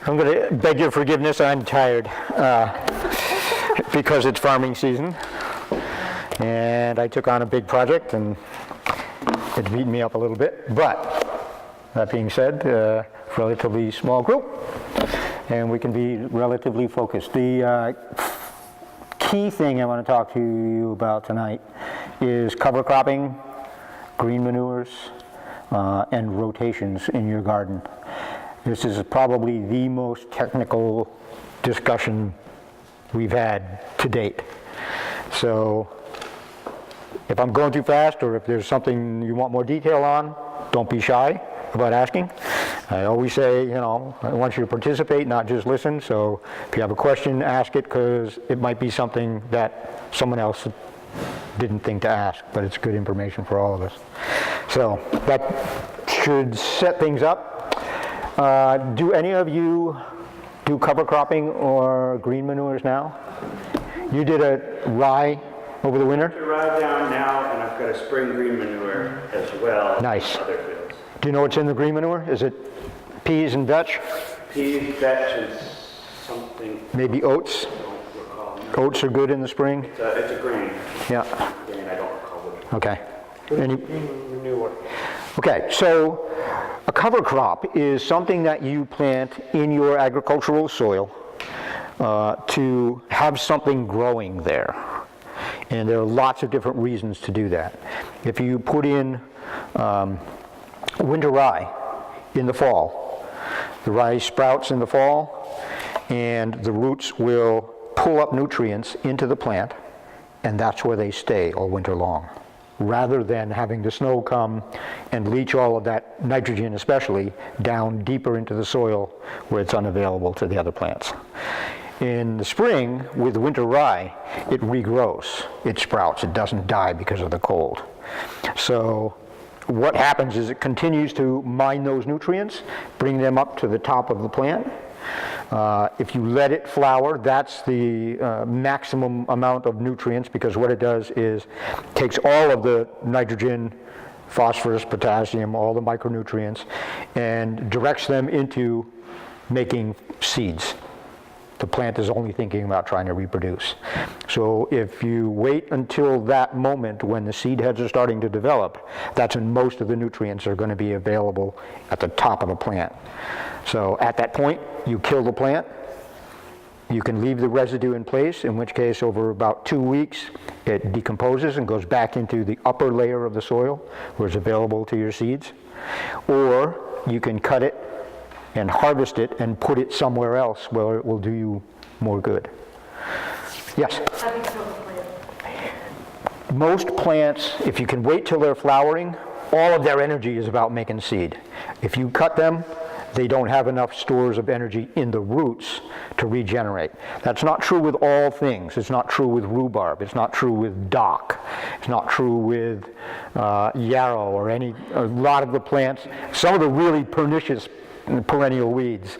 I'm going to beg your forgiveness, I'm tired because it's farming season and I took on a big project and it beat me up a little bit, but that being said, relatively small group and we can be relatively focused. The key thing I want to talk to you about tonight is cover cropping, green manures, and rotations in your garden. This is probably the most technical discussion we've had to date. So if I'm going too fast or if there's something you want more detail on, don't be shy about asking. I always say, you know, I want you to participate, not just listen. So if you have a question, ask it, because it might be something that someone else didn't think to ask, but it's good information for all of us. So that should set things up. Do any of you do cover cropping or green manures now? You did a rye over the winter? I rye down now, and I've got a spring green manure as well. Nice. In other fields. Do you know what's in the green manure? Is it peas and vetch? Peas, vetch, and something. Maybe oats? I don't recall. No. Oats are good in the spring? It's a grain. Yeah. Grain, I don't recall what. Okay. Any? Manure. Okay, so a cover crop is something that you plant in your agricultural soil to have something growing there. And there are lots of different reasons to do that. If you put in winter rye in the fall, the rye sprouts in the fall and the roots will pull up nutrients into the plant, and that's where they stay all winter long, rather than having the snow come and leach all of that nitrogen especially down deeper into the soil where it's unavailable to the other plants. In the spring, with winter rye, it regrows, it sprouts, it doesn't die because of the cold. So what happens is it continues to mine those nutrients, bring them up to the top of the plant. If you let it flower, that's the maximum amount of nutrients, because what it does is takes all of the nitrogen, phosphorus, potassium, all the micronutrients, and directs them into making seeds. The plant is only thinking about trying to reproduce. So if you wait until that moment when the seed heads are starting to develop, that's when most of the nutrients are going to be available at the top of the plant. So at that point, you kill the plant. You can leave the residue in place, in which case over about 2 weeks it decomposes and goes back into the upper layer of the soil where it's available to your seeds. Or you can cut it and harvest it and put it somewhere else where it will do you more good. Yes? How do you kill the plant? Most plants, if you can wait till they're flowering, all of their energy is about making seed. If you cut them, they don't have enough stores of energy in the roots to regenerate. That's not true with all things. It's not true with rhubarb. It's not true with dock. It's not true with yarrow or a lot of the plants. Some of the really pernicious perennial weeds,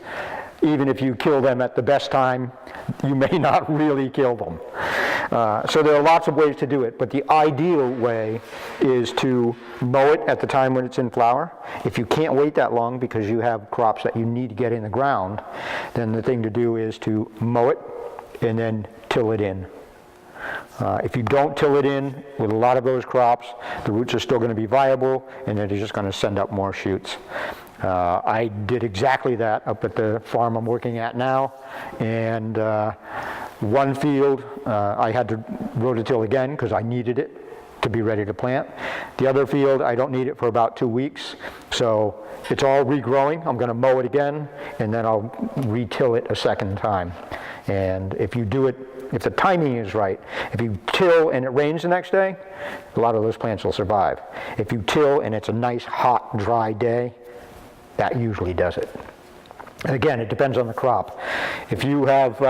even if you kill them at the best time, you may not really kill them. So there are lots of ways to do it, but the ideal way is to mow it at the time when it's in flower. If you can't wait that long because you have crops that you need to get in the ground, then the thing to do is to mow it and then till it in. If you don't till it in with a lot of those crops, the roots are still going to be viable and they're just going to send up more shoots. I did exactly that up at the farm I'm working at now, and one field I had to rototill again because I needed it to be ready to plant. The other field I don't need it for about 2 weeks, so it's all regrowing. I'm going to mow it again and then I'll retill it a second time. And if you do it, if the timing is right, if you till and it rains the next day, a lot of those plants will survive. If you till and it's a nice hot dry day, that usually does it. And again, it depends on the crop. If you have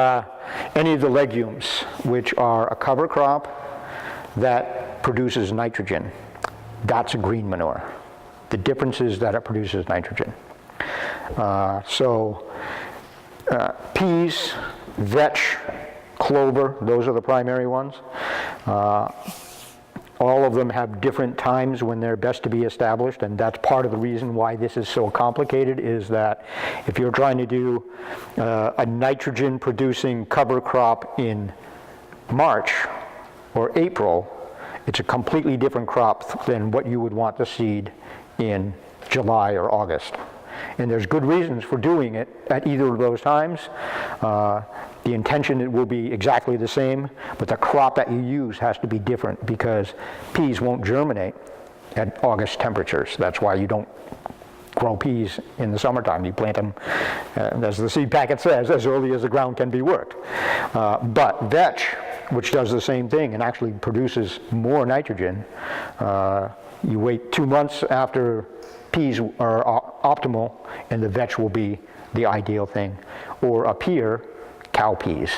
any of the legumes, which are a cover crop that produces nitrogen, that's a green manure. The difference is that it produces nitrogen. Peas, vetch, clover, those are the primary ones. All of them have different times when they're best to be established, and that's part of the reason why this is so complicated, is that if you're trying to do a nitrogen producing cover crop in March or April, it's a completely different crop than what you would want to seed in July or August. And there's good reasons for doing it at either of those times. The intention will be exactly the same, but the crop that you use has to be different because peas won't germinate at August temperatures. That's why you don't grow peas in the summertime. You plant them, as the seed packet says, as early as the ground can be worked. But vetch, which does the same thing and actually produces more nitrogen, you wait 2 months after peas are optimal, and the vetch will be the ideal thing. Or up here, cowpeas,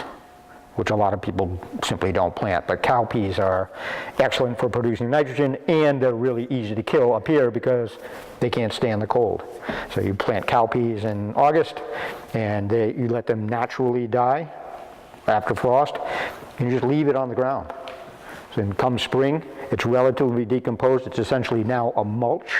which a lot of people simply don't plant. But cowpeas are excellent for producing nitrogen, and they're really easy to kill up here because they can't stand the cold. So you plant cowpeas in August, and you let them naturally die after frost, and you just leave it on the ground. So then come spring, it's relatively decomposed. It's essentially now a mulch.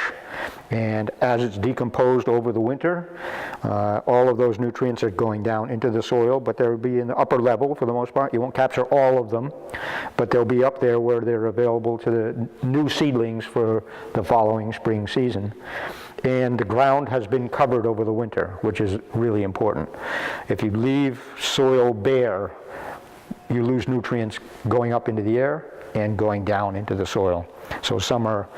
And as it's decomposed over the winter, all of those nutrients are going down into the soil, but they'll be in the upper level for the most part. You won't capture all of them, but they'll be up there where they're available to the new seedlings for the following spring season. And the ground has been covered over the winter, which is really important. If you leave soil bare, you lose nutrients going up into the air and going down into the soil. So some are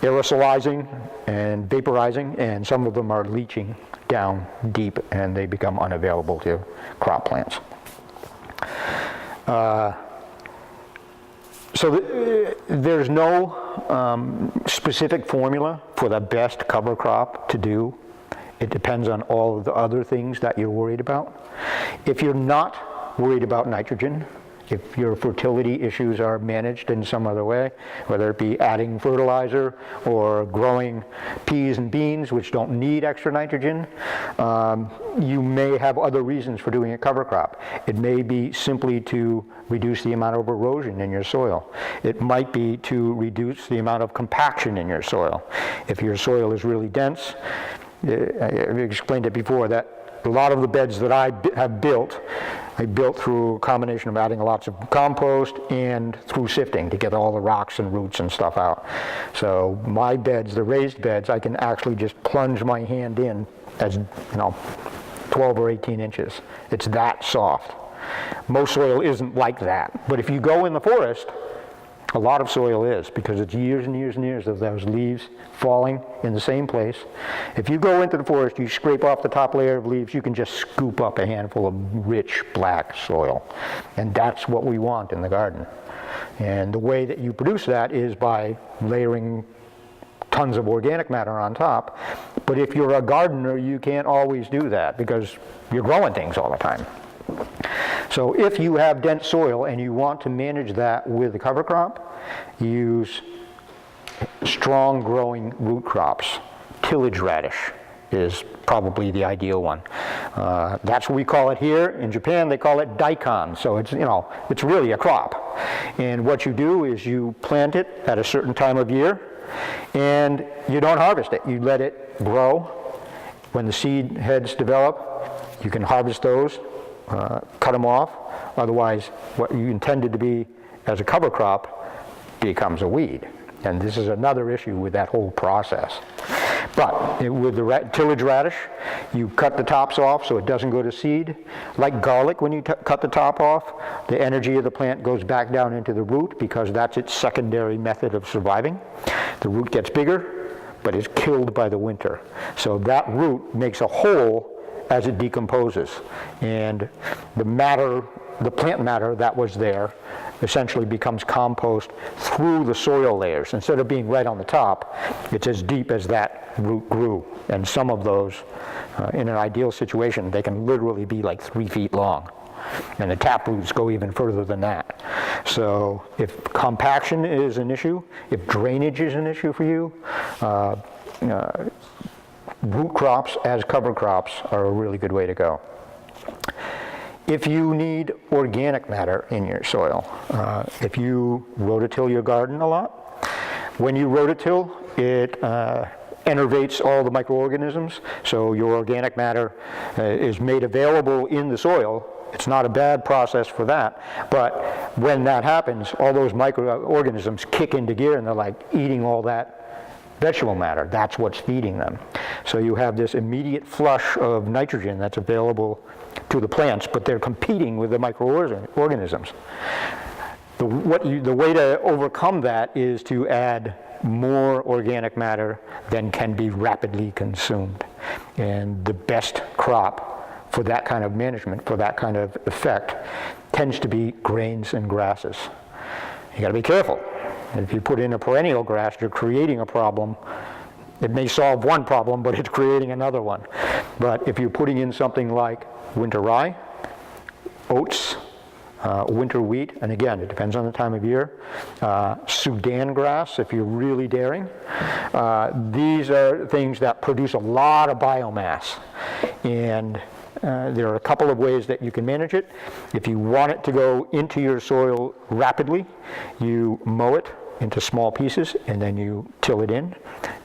aerosolizing and vaporizing, and some of them are leaching down deep, and they become unavailable to crop plants. There's no specific formula for the best cover crop to do. It depends on all of the other things that you're worried about. If you're not worried about nitrogen, if your fertility issues are managed in some other way, whether it be adding fertilizer or growing peas and beans, which don't need extra nitrogen, you may have other reasons for doing a cover crop. It may be simply to reduce the amount of erosion in your soil. It might be to reduce the amount of compaction in your soil. If your soil is really dense, I've explained it before, that a lot of the beds that I have built, I built through a combination of adding lots of compost and through sifting to get all the rocks and roots and stuff out. So my beds, the raised beds, I can actually just plunge my hand in as 12 or 18 inches. It's that soft. Most soil isn't like that. But if you go in the forest, a lot of soil is, because it's years and years and years of those leaves falling in the same place. If you go into the forest, you scrape off the top layer of leaves, you can just scoop up a handful of rich black soil. And that's what we want in the garden. And the way that you produce that is by layering tons of organic matter on top. But if you're a gardener, you can't always do that because you're growing things all the time. So if you have dense soil and you want to manage that with a cover crop, use strong growing root crops. Tillage radish is probably the ideal one. That's what we call it here. In Japan, they call it daikon. So it's really a crop. And what you do is you plant it at a certain time of year, and you don't harvest it. You let it grow. When the seed heads develop, you can harvest those. Cut them off, otherwise what you intended to be as a cover crop becomes a weed. And this is another issue with that whole process. But with the tillage radish, you cut the tops off so it doesn't go to seed. Like garlic, when you cut the top off, the energy of the plant goes back down into the root because that's its secondary method of surviving. The root gets bigger, but is killed by the winter. So that root makes a hole as it decomposes, and the plant matter that was there essentially becomes compost through the soil layers. Instead of being right on the top, it's as deep as that root grew. And some of those, in an ideal situation, they can literally be like 3 feet long. And the tap roots go even further than that. So if compaction is an issue, if drainage is an issue for you, root crops as cover crops are a really good way to go. If you need organic matter in your soil, if you rototill your garden a lot, When you rototill, it enervates all the microorganisms, so your organic matter is made available in the soil. It's not a bad process for that, but when that happens, all those microorganisms kick into gear and they're like eating all that vegetable matter. That's what's feeding them. So you have this immediate flush of nitrogen that's available to the plants, but they're competing with the microorganisms. The way to overcome that is to add more organic matter than can be rapidly consumed. And the best crop for that kind of management, for that kind of effect, tends to be grains and grasses. You got to be careful. If you put in a perennial grass, you're creating a problem. It may solve one problem, but it's creating another one. But if you're putting in something like winter rye, oats, winter wheat, and again, it depends on the time of year, Sudan grass, if you're really daring. These are things that produce a lot of biomass. And there are a couple of ways that you can manage it. If you want it to go into your soil rapidly, you mow it into small pieces and then you till it in.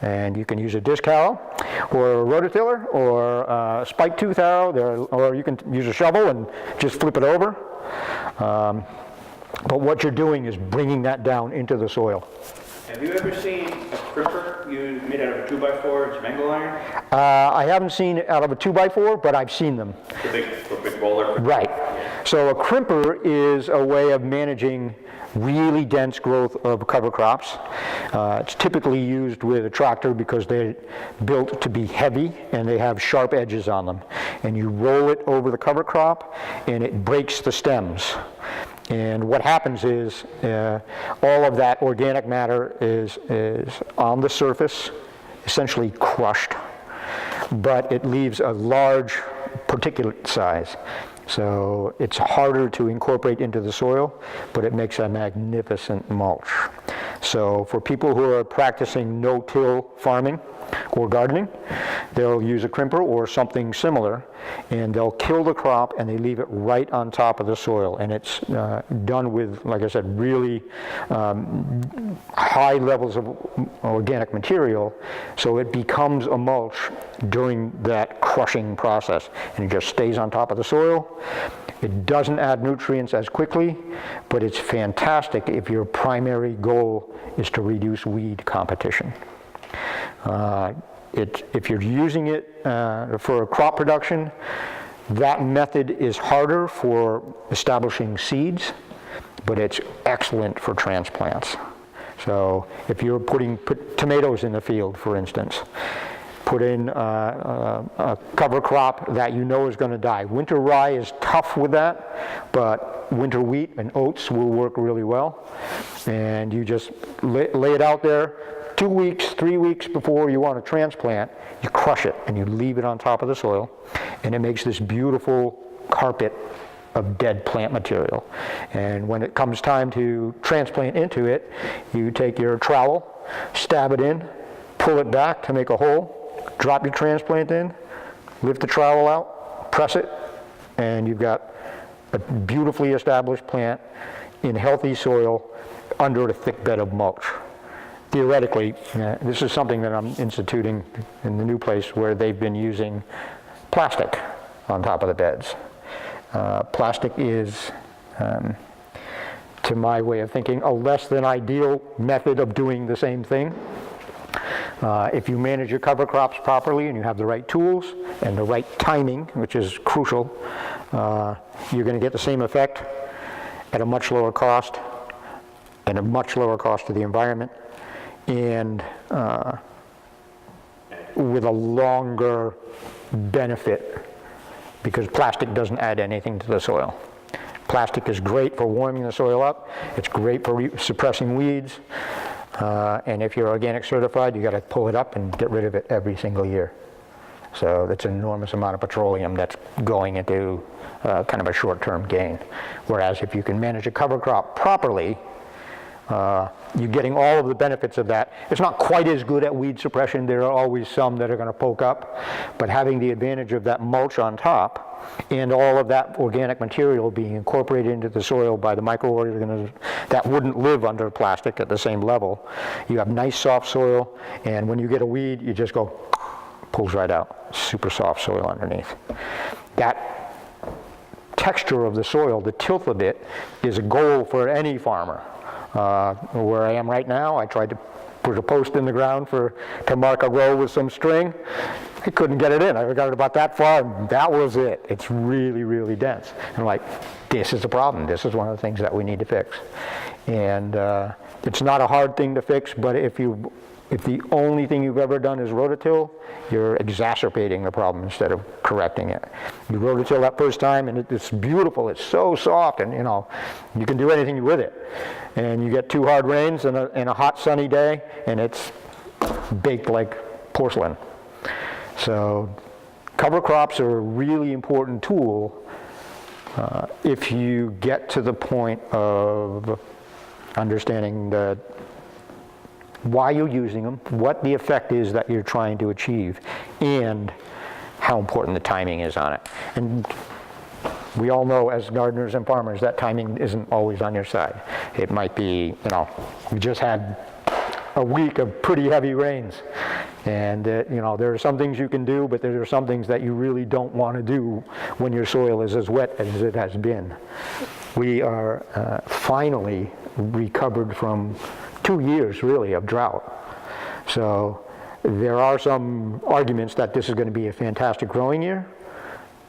And you can use a disc harrow or a rototiller or a spike tooth harrow, or you can use a shovel and just flip it over. But what you're doing is bringing that down into the soil. Have you ever seen a crimper made out of a 2x4 and mangle iron? I haven't seen it out of a 2x4, but I've seen them. The big roller? Right. So a crimper is a way of managing really dense growth of cover crops. It's typically used with a tractor because they're built to be heavy and they have sharp edges on them. And you roll it over the cover crop and it breaks the stems. And what happens is all of that organic matter is on the surface, essentially crushed, but it leaves a large particulate size. So it's harder to incorporate into the soil, but it makes a magnificent mulch. So for people who are practicing no-till farming or gardening, they'll use a crimper or something similar, and they'll kill the crop and they leave it right on top of the soil. And it's done with, like I said, really high levels of organic material, so it becomes a mulch during that crushing process. And it just stays on top of the soil. It doesn't add nutrients as quickly, but it's fantastic if your primary goal is to reduce weed competition. If you're using it for crop production, that method is harder for establishing seeds, but it's excellent for transplants. So if you're put tomatoes in the field, for instance, put in a cover crop that you know is going to die. Winter rye is tough with that, but winter wheat and oats will work really well. And you just lay it out there. 2 weeks, 3 weeks before you want to transplant, you crush it and you leave it on top of the soil, and it makes this beautiful carpet of dead plant material. And when it comes time to transplant into it, you take your trowel, stab it in, pull it back to make a hole, drop your transplant in, lift the trowel out, press it, and you've got a beautifully established plant in healthy soil under a thick bed of mulch. Theoretically, this is something that I'm instituting in the new place where they've been using plastic on top of the beds. Plastic is, to my way of thinking, a less than ideal method of doing the same thing. If you manage your cover crops properly and you have the right tools and the right timing, which is crucial, you're going to get the same effect at a much lower cost and a much lower cost to the environment, and with a longer benefit, because plastic doesn't add anything to the soil. Plastic is great for warming the soil up. It's great for suppressing weeds. And if you're organic certified, you got to pull it up and get rid of it every single year. So that's an enormous amount of petroleum that's going into kind of a short-term gain. Whereas if you can manage a cover crop properly, you're getting all of the benefits of that. It's not quite as good at weed suppression. There are always some that are going to poke up, but having the advantage of that mulch on top and all of that organic material being incorporated into the soil by the microorganisms that wouldn't live under plastic at the same level. You have nice soft soil, and when you get a weed, you just go, pulls right out. Super soft soil underneath. That texture of the soil, the tilth of it, is a goal for any farmer. Where I am right now, I tried to put a post in the ground to mark a row with some string. I couldn't get it in. I got it about that far, and that was it. It's really, really dense. And I'm like, this is the problem. This is one of the things that we need to fix. And it's not a hard thing to fix, but if the only thing you've ever done is rototill, you're exacerbating the problem instead of correcting it. You rototill that first time, and it's beautiful. It's so soft, and you can do anything with it. And you get 2 hard rains in a hot, sunny day, and it's baked like porcelain. So cover crops are a really important tool if you get to the point of understanding why you're using them, what the effect is that you're trying to achieve, and how important the timing is on it. And we all know as gardeners and farmers that timing isn't always on your side. It might be, we just had a week of pretty heavy rains. And there are some things you can do, but there are some things that you really don't want to do when your soil is as wet as it has been. We are finally recovered from 2 years, really, of drought. So there are some arguments that this is going to be a fantastic growing year.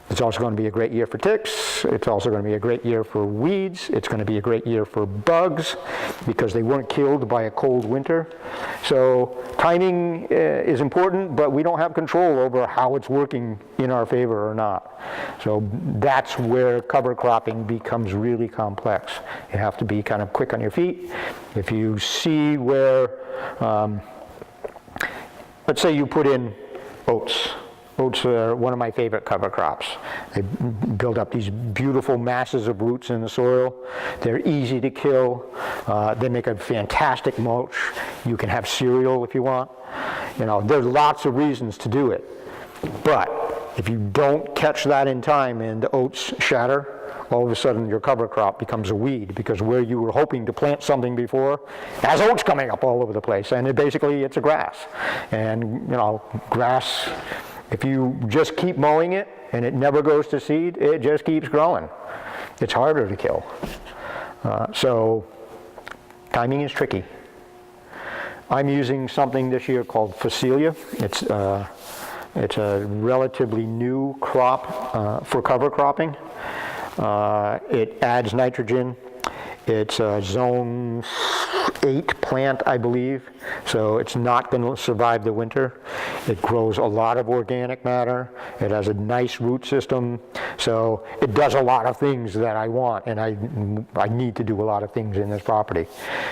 It's also going to be a great year for ticks. It's also going to be a great year for weeds. It's going to be a great year for bugs because they weren't killed by a cold winter. So timing is important, but we don't have control over how it's working in our favor or not. So that's where cover cropping becomes really complex. You have to be kind of quick on your feet. If you see where, let's say you put in oats. Oats are one of my favorite cover crops. They build up these beautiful masses of roots in the soil. They're easy to kill. They make a fantastic mulch. You can have cereal if you want. There's lots of reasons to do it. But if you don't catch that in time and the oats shatter, all of a sudden your cover crop becomes a weed because where you were hoping to plant something before has oats coming up all over the place. And it's a grass. And, grass, if you just keep mowing it and it never goes to seed, it just keeps growing. It's harder to kill. So timing is tricky. I'm using something this year called Phacelia. It's a relatively new crop for cover cropping. It adds nitrogen. It's a zone 8 plant, I believe, so it's not going to survive the winter. It grows a lot of organic matter. It has a nice root system, so it does a lot of things that I want, and I need to do a lot of things in this property.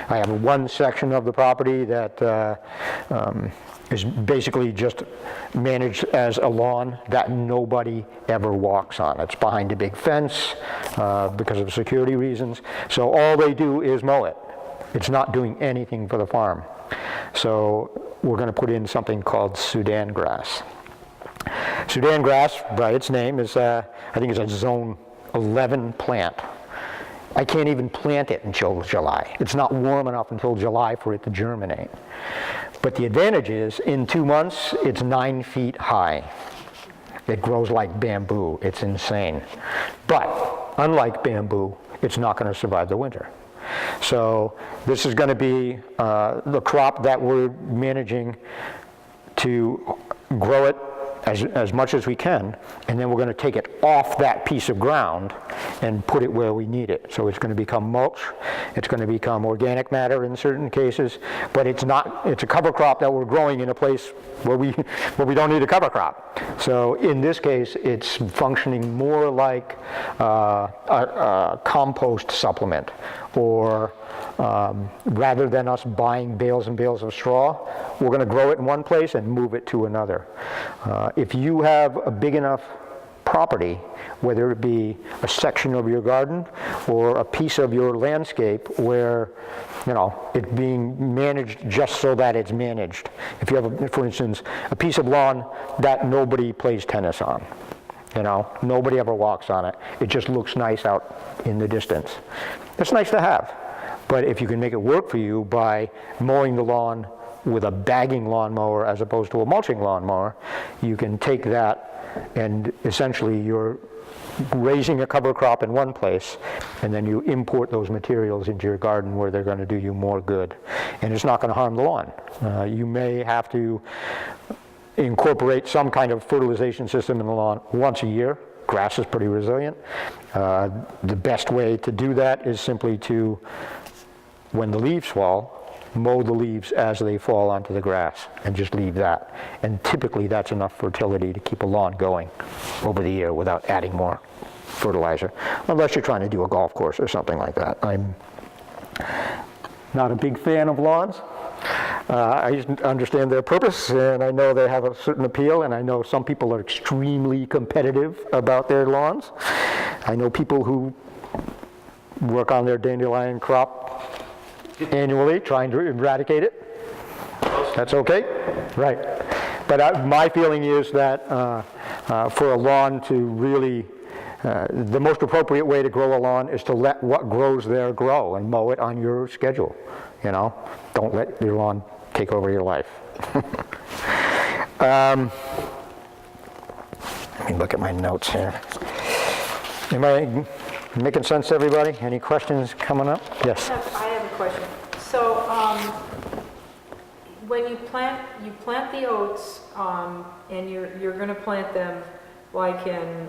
I have one section of the property that is basically just managed as a lawn that nobody ever walks on. It's behind a big fence because of security reasons, so all they do is mow it. It's not doing anything for the farm. So we're going to put in something called Sudan grass. Sudan grass, by its name, is I think it's a zone 11 plant. I can't even plant it until July. It's not warm enough until July for it to germinate. But the advantage is, in 2 months, it's 9 feet high. It grows like bamboo. It's insane. But unlike bamboo, it's not going to survive the winter. So this is going to be the crop that we're managing to grow it as much as we can, and then we're going to take it off that piece of ground and put it where we need it. So it's going to become mulch. It's going to become organic matter in certain cases, but it's a cover crop that we're growing in a place where we don't need a cover crop. So in this case, it's functioning more like a compost supplement, or rather than us buying bales and bales of straw, we're going to grow it in one place and move it to another. If you have a big enough property, whether it be a section of your garden or a piece of your landscape where it's being managed just so that it's managed. If you have, for instance, a piece of lawn that nobody plays tennis on, nobody ever walks on it. It just looks nice out in the distance. It's nice to have. But if you can make it work for you by mowing the lawn with a bagging lawnmower as opposed to a mulching lawnmower, you can take that and essentially you're raising a cover crop in one place, and then you import those materials into your garden where they're going to do you more good. And it's not going to harm the lawn. You may have to incorporate some kind of fertilization system in the lawn once a year. Grass is pretty resilient. The best way to do that is simply to, when the leaves fall, mow the leaves as they fall onto the grass and just leave that. And typically that's enough fertility to keep a lawn going over the year without adding more fertilizer, unless you're trying to do a golf course or something like that. I'm not a big fan of lawns. I understand their purpose, and I know they have a certain appeal, and I know some people are extremely competitive about their lawns. I know people who work on their dandelion crop annually, trying to eradicate it. That's okay, right. But my feeling is that for a lawn to really, the most appropriate way to grow a lawn is to let what grows there grow and mow it on your schedule, you know? Don't let your lawn take over your life. Let me look at my notes here. Am I making sense to everybody? Any questions coming up? Yes. I have a question. So, when you plant the oats, and you're going to plant them like in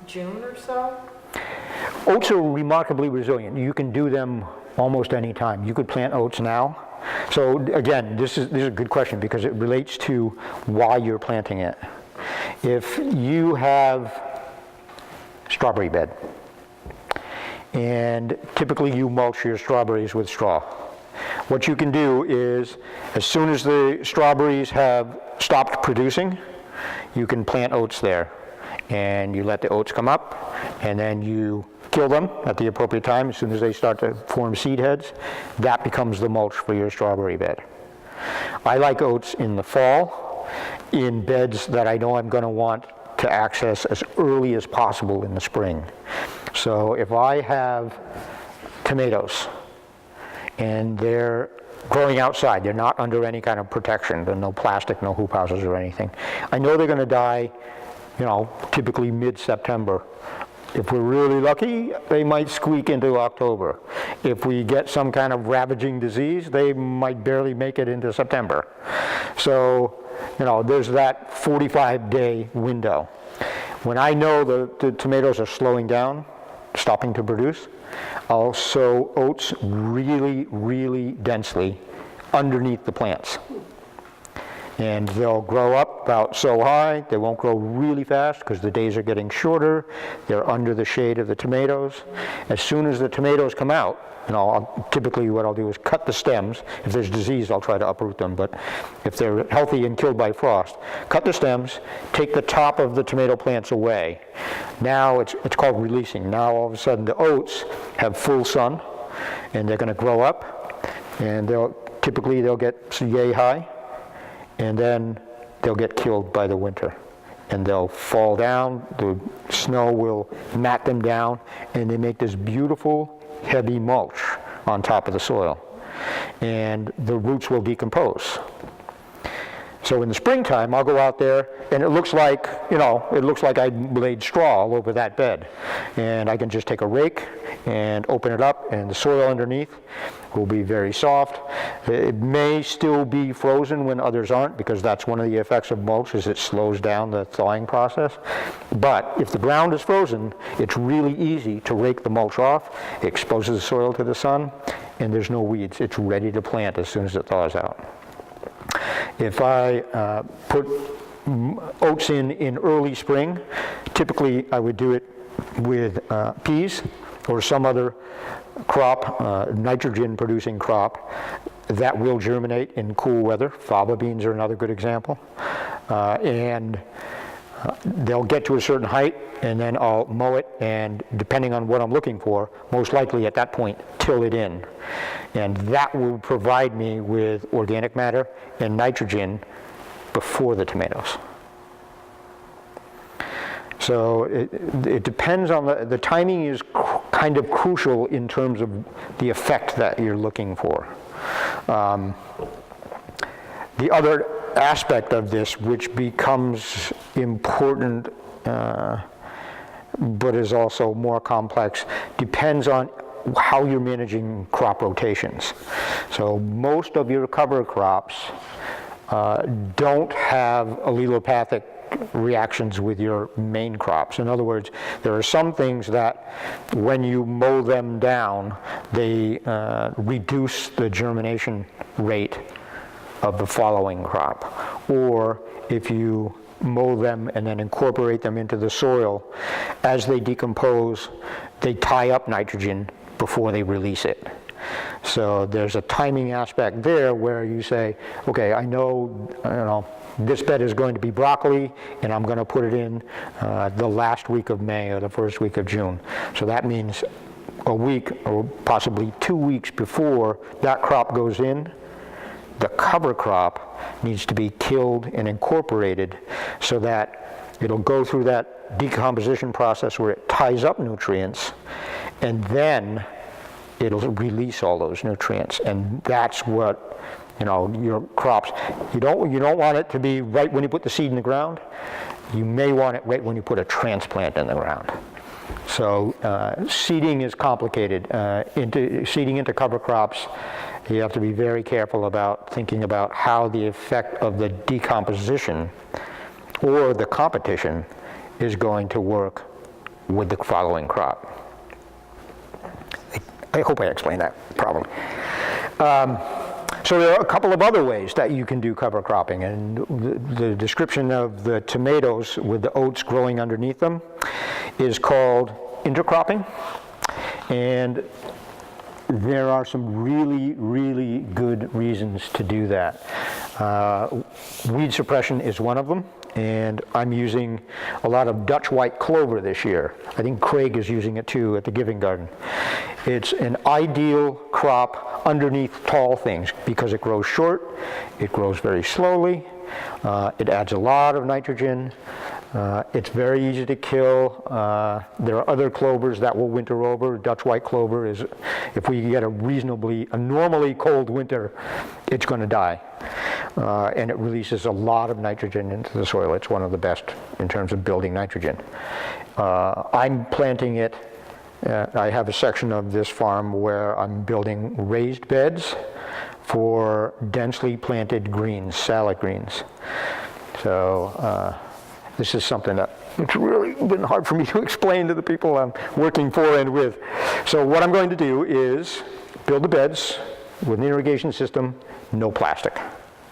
June or so? Oats are remarkably resilient. You can do them almost any time. You could plant oats now. So again, this is a good question because it relates to why you're planting it. If you have strawberry bed, and typically you mulch your strawberries with straw. What you can do is, as soon as the strawberries have stopped producing, you can plant oats there. And you let the oats come up, and then you kill them at the appropriate time. As soon as they start to form seed heads, that becomes the mulch for your strawberry bed. I like oats in the fall, in beds that I know I'm going to want to access as early as possible in the spring. So if I have tomatoes and they're growing outside, they're not under any kind of protection, there's no plastic, no hoop houses or anything, I know they're going to die, you know, typically mid-September. If we're really lucky, they might squeak into October. If we get some kind of ravaging disease, they might barely make it into September. So, you know, there's that 45-day window. When I know the tomatoes are slowing down, stopping to produce, I'll sow oats really, really densely underneath the plants. And they'll grow up about so high. They won't grow really fast because the days are getting shorter. They're under the shade of the tomatoes. As soon as the tomatoes come out, you know, typically what I'll do is cut the stems. If there's disease, I'll try to uproot them. But if they're healthy and killed by frost, cut the stems, take the top of the tomato plants away. Now it's called releasing. Now all of a sudden the oats have full sun, and they're going to grow up, and typically they'll get yay high. And then they'll get killed by the winter. And they'll fall down, the snow will mat them down, and they make this beautiful, heavy mulch on top of the soil. And the roots will decompose. So in the springtime, I'll go out there, and it looks like, you know, it looks like I laid straw all over that bed. And I can just take a rake and open it up, and the soil underneath will be very soft. It may still be frozen when others aren't, because that's one of the effects of mulch, is it slows down the thawing process. But if the ground is frozen, it's really easy to rake the mulch off. It exposes the soil to the sun, and there's no weeds. It's ready to plant as soon as it thaws out. If I put oats in early spring, typically I would do it with peas or some other crop, nitrogen producing crop that will germinate in cool weather. Faba beans are another good example. And they'll get to a certain height, and then I'll mow it, and depending on what I'm looking for, most likely at that point till it in. And that will provide me with organic matter and nitrogen before the tomatoes. So it depends on the timing is kind of crucial in terms of the effect that you're looking for. The other aspect of this, which becomes important but is also more complex, depends on how you're managing crop rotations. So most of your cover crops don't have allelopathic reactions with your main crops. In other words, there are some things that when you mow them down, they reduce the germination rate of the following crop. Or if you mow them and then incorporate them into the soil, as they decompose, they tie up nitrogen before they release it. So there's a timing aspect there where you say, okay, I know, this bed is going to be broccoli, and I'm going to put it in the last week of May or the first week of June. So that means a week or possibly 2 weeks before that crop goes in, the cover crop needs to be tilled and incorporated so that it'll go through that decomposition process where it ties up nutrients, and then it'll release all those nutrients. And that's what, your crops, you don't want it to be right when you put the seed in the ground. You may want it right when you put a transplant in the ground. So seeding is complicated. Seeding into cover crops, you have to be very careful about thinking about how the effect of the decomposition or the competition is going to work with the following crop. I hope I explained that properly. So there are a couple of other ways that you can do cover cropping, and the description of the tomatoes with the oats growing underneath them is called intercropping, and there are some really, really good reasons to do that. Weed suppression is one of them, and I'm using a lot of Dutch white clover this year. I think Craig is using it too at the Giving Garden. It's an ideal crop underneath tall things because it grows short, it grows very slowly, it adds a lot of nitrogen, it's very easy to kill. There are other clovers that will winter over. Dutch white clover is, if we get a normally cold winter, it's going to die. And it releases a lot of nitrogen into the soil. It's one of the best in terms of building nitrogen. I'm planting it. I have a section of this farm where I'm building raised beds for densely planted greens, salad greens. So this is something that it's really been hard for me to explain to the people I'm working for and with. So what I'm going to do is build the beds with an irrigation system, no plastic.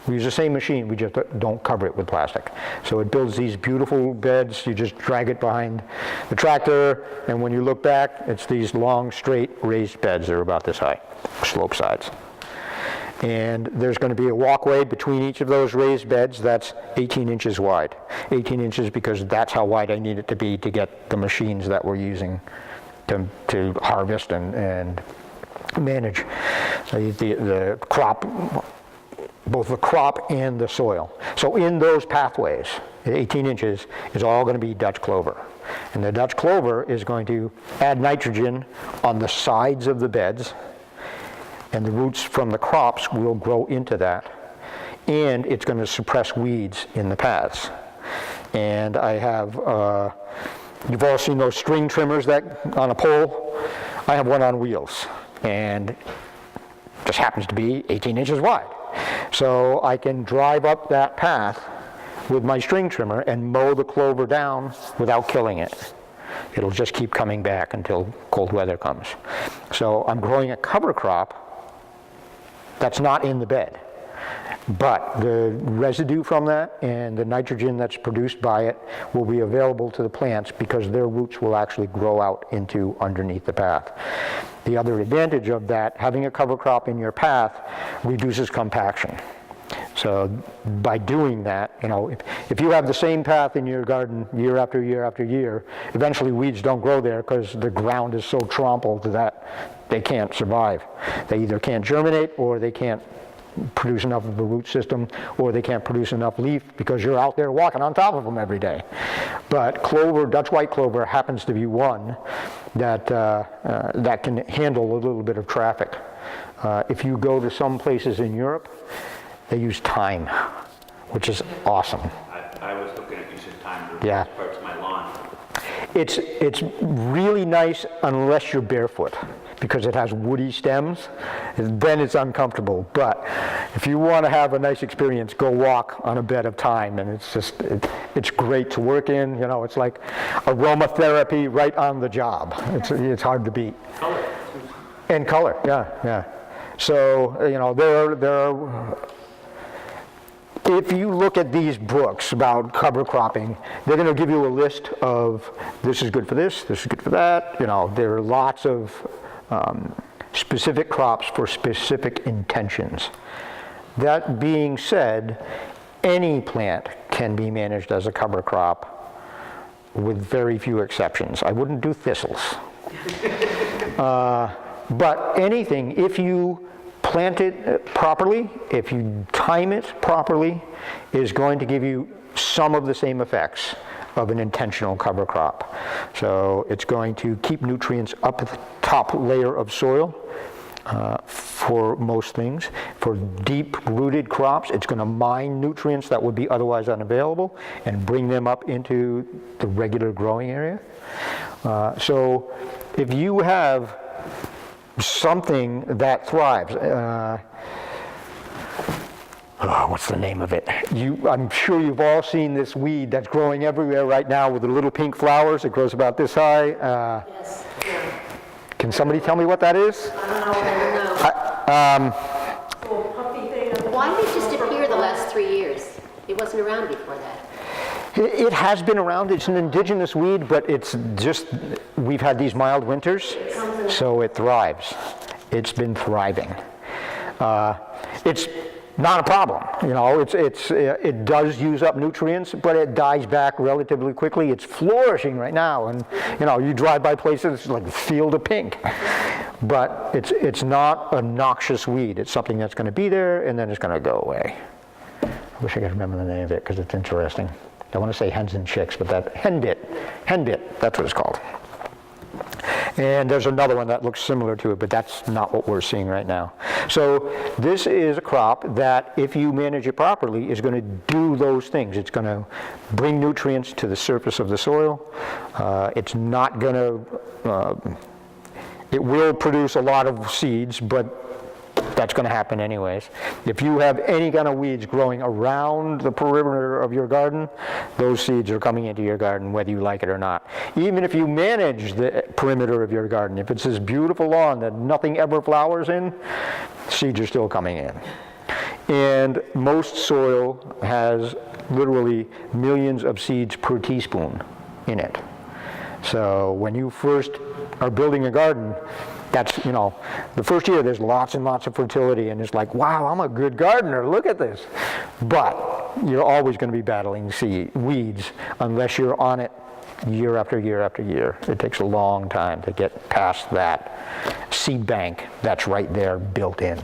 We use the same machine, we just don't cover it with plastic. So it builds these beautiful beds, you just drag it behind the tractor, and when you look back, it's these long, straight, raised beds. They're about this high, slope sides. And there's going to be a walkway between each of those raised beds that's 18 inches wide. 18 inches because that's how wide I need it to be to get the machines that we're using to harvest and manage the crop, both the crop and the soil. So in those pathways, 18 inches is all going to be Dutch clover. And the Dutch clover is going to add nitrogen on the sides of the beds, and the roots from the crops will grow into that. And it's going to suppress weeds in the paths. And I have, you've all seen those string trimmers that on a pole? I have one on wheels. And just happens to be 18 inches wide. So I can drive up that path with my string trimmer and mow the clover down without killing it. It'll just keep coming back until cold weather comes. So I'm growing a cover crop that's not in the bed. But the residue from that and the nitrogen that's produced by it will be available to the plants because their roots will actually grow out into underneath the path. The other advantage of that, having a cover crop in your path, reduces compaction. So by doing that, if you have the same path in your garden year after year after year, eventually weeds don't grow there because the ground is so trampled that they can't survive. They either can't germinate or they can't produce enough of a root system, or they can't produce enough leaf because you're out there walking on top of them every day. But clover, Dutch white clover, happens to be one that can handle a little bit of traffic. If you go to some places in Europe, they use thyme, which is awesome. I was looking at using time to Yeah. parts of my lawn. It's really nice unless you're barefoot, because it has woody stems, and then it's uncomfortable. But if you want to have a nice experience, go walk on a bed of thyme, and it's great to work in. You know, it's like aromatherapy right on the job. It's hard to beat. Color. And color, yeah. So, you know, there are, if you look at these books about cover cropping, they're going to give you a list of this is good for this is good for that. You know, there are lots of specific crops for specific intentions. That being said, any plant can be managed as a cover crop with very few exceptions. I wouldn't do thistles. But anything, if you plant it properly, if you time it properly, is going to give you some of the same effects of an intentional cover crop. So it's going to keep nutrients up at the top layer of soil for most things. For deep-rooted crops, it's going to mine nutrients that would be otherwise unavailable and bring them up into the regular growing area. So if you have something that thrives. What's the name of it? I'm sure you've all seen this weed that's growing everywhere right now with the little pink flowers. It grows about this high. Yes. Can somebody tell me what that is? I don't know. Why did it just appear the last 3 years? It wasn't around before that. It has been around. It's an indigenous weed, but it's just, we've had these mild winters, so it thrives. It's been thriving. It's not a problem, you know. It does use up nutrients, but it dies back relatively quickly. It's flourishing right now, and you know, you drive by places like a field of pink. But it's not a noxious weed. It's something that's going to be there, and then it's going to go away. I wish I could remember the name of it because it's interesting. I want to say hens and chicks, but that henbit, that's what it's called. And there's another one that looks similar to it, but that's not what we're seeing right now. So this is a crop that, if you manage it properly, is going to do those things. It's going to bring nutrients to the surface of the soil. It's not going to, it will produce a lot of seeds, but that's going to happen anyways. If you have any kind of weeds growing around the perimeter of your garden, those seeds are coming into your garden whether you like it or not. Even if you manage the perimeter of your garden, if it's this beautiful lawn that nothing ever flowers in, seeds are still coming in. And most soil has literally millions of seeds per teaspoon in it. So when you first are building a garden, that's, you know, the first year there's lots and lots of fertility, and it's like, wow, I'm a good gardener, look at this. But you're always going to be battling weeds unless you're on it year after year after year. It takes a long time to get past that seed bank that's right there built in.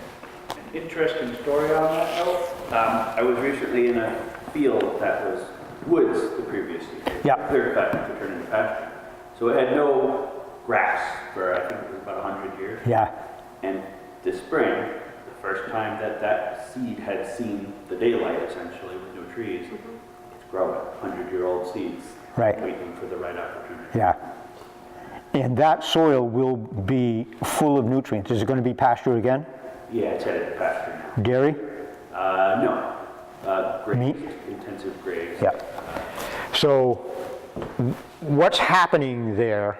Interesting story on that note. I was recently in a field that was woods the previous year. Yeah. Clear cut to turn into pasture. So it had no grass for, I think it was about 100 years. Yeah. And this spring, the first time that seed had seen the daylight, essentially, with no trees, it's growing. 100-year-old seeds, Right. waiting for the right opportunity. Yeah. And that soil will be full of nutrients. Is it going to be pasture again? Yeah, it's headed to pasture now. Dairy? No. Graze, Meat? intensive graze. Yeah. So what's happening there,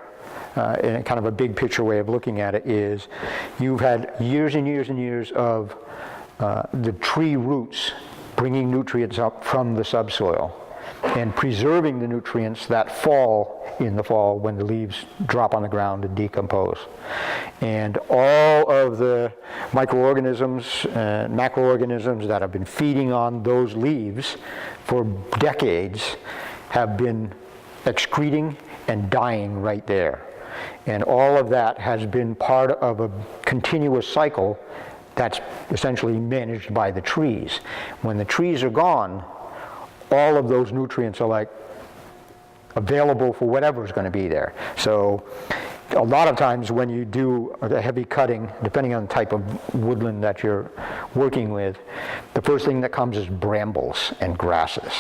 in a kind of a big picture way of looking at it, is you've had years and years and years of the tree roots bringing nutrients up from the subsoil and preserving the nutrients that fall in the fall when the leaves drop on the ground and decompose. And all of the microorganisms and macroorganisms that have been feeding on those leaves for decades have been excreting and dying right there. And all of that has been part of a continuous cycle that's essentially managed by the trees. When the trees are gone, all of those nutrients are like, available for whatever is going to be there. So a lot of times when you do a heavy cutting, depending on the type of woodland that you're working with, the first thing that comes is brambles and grasses.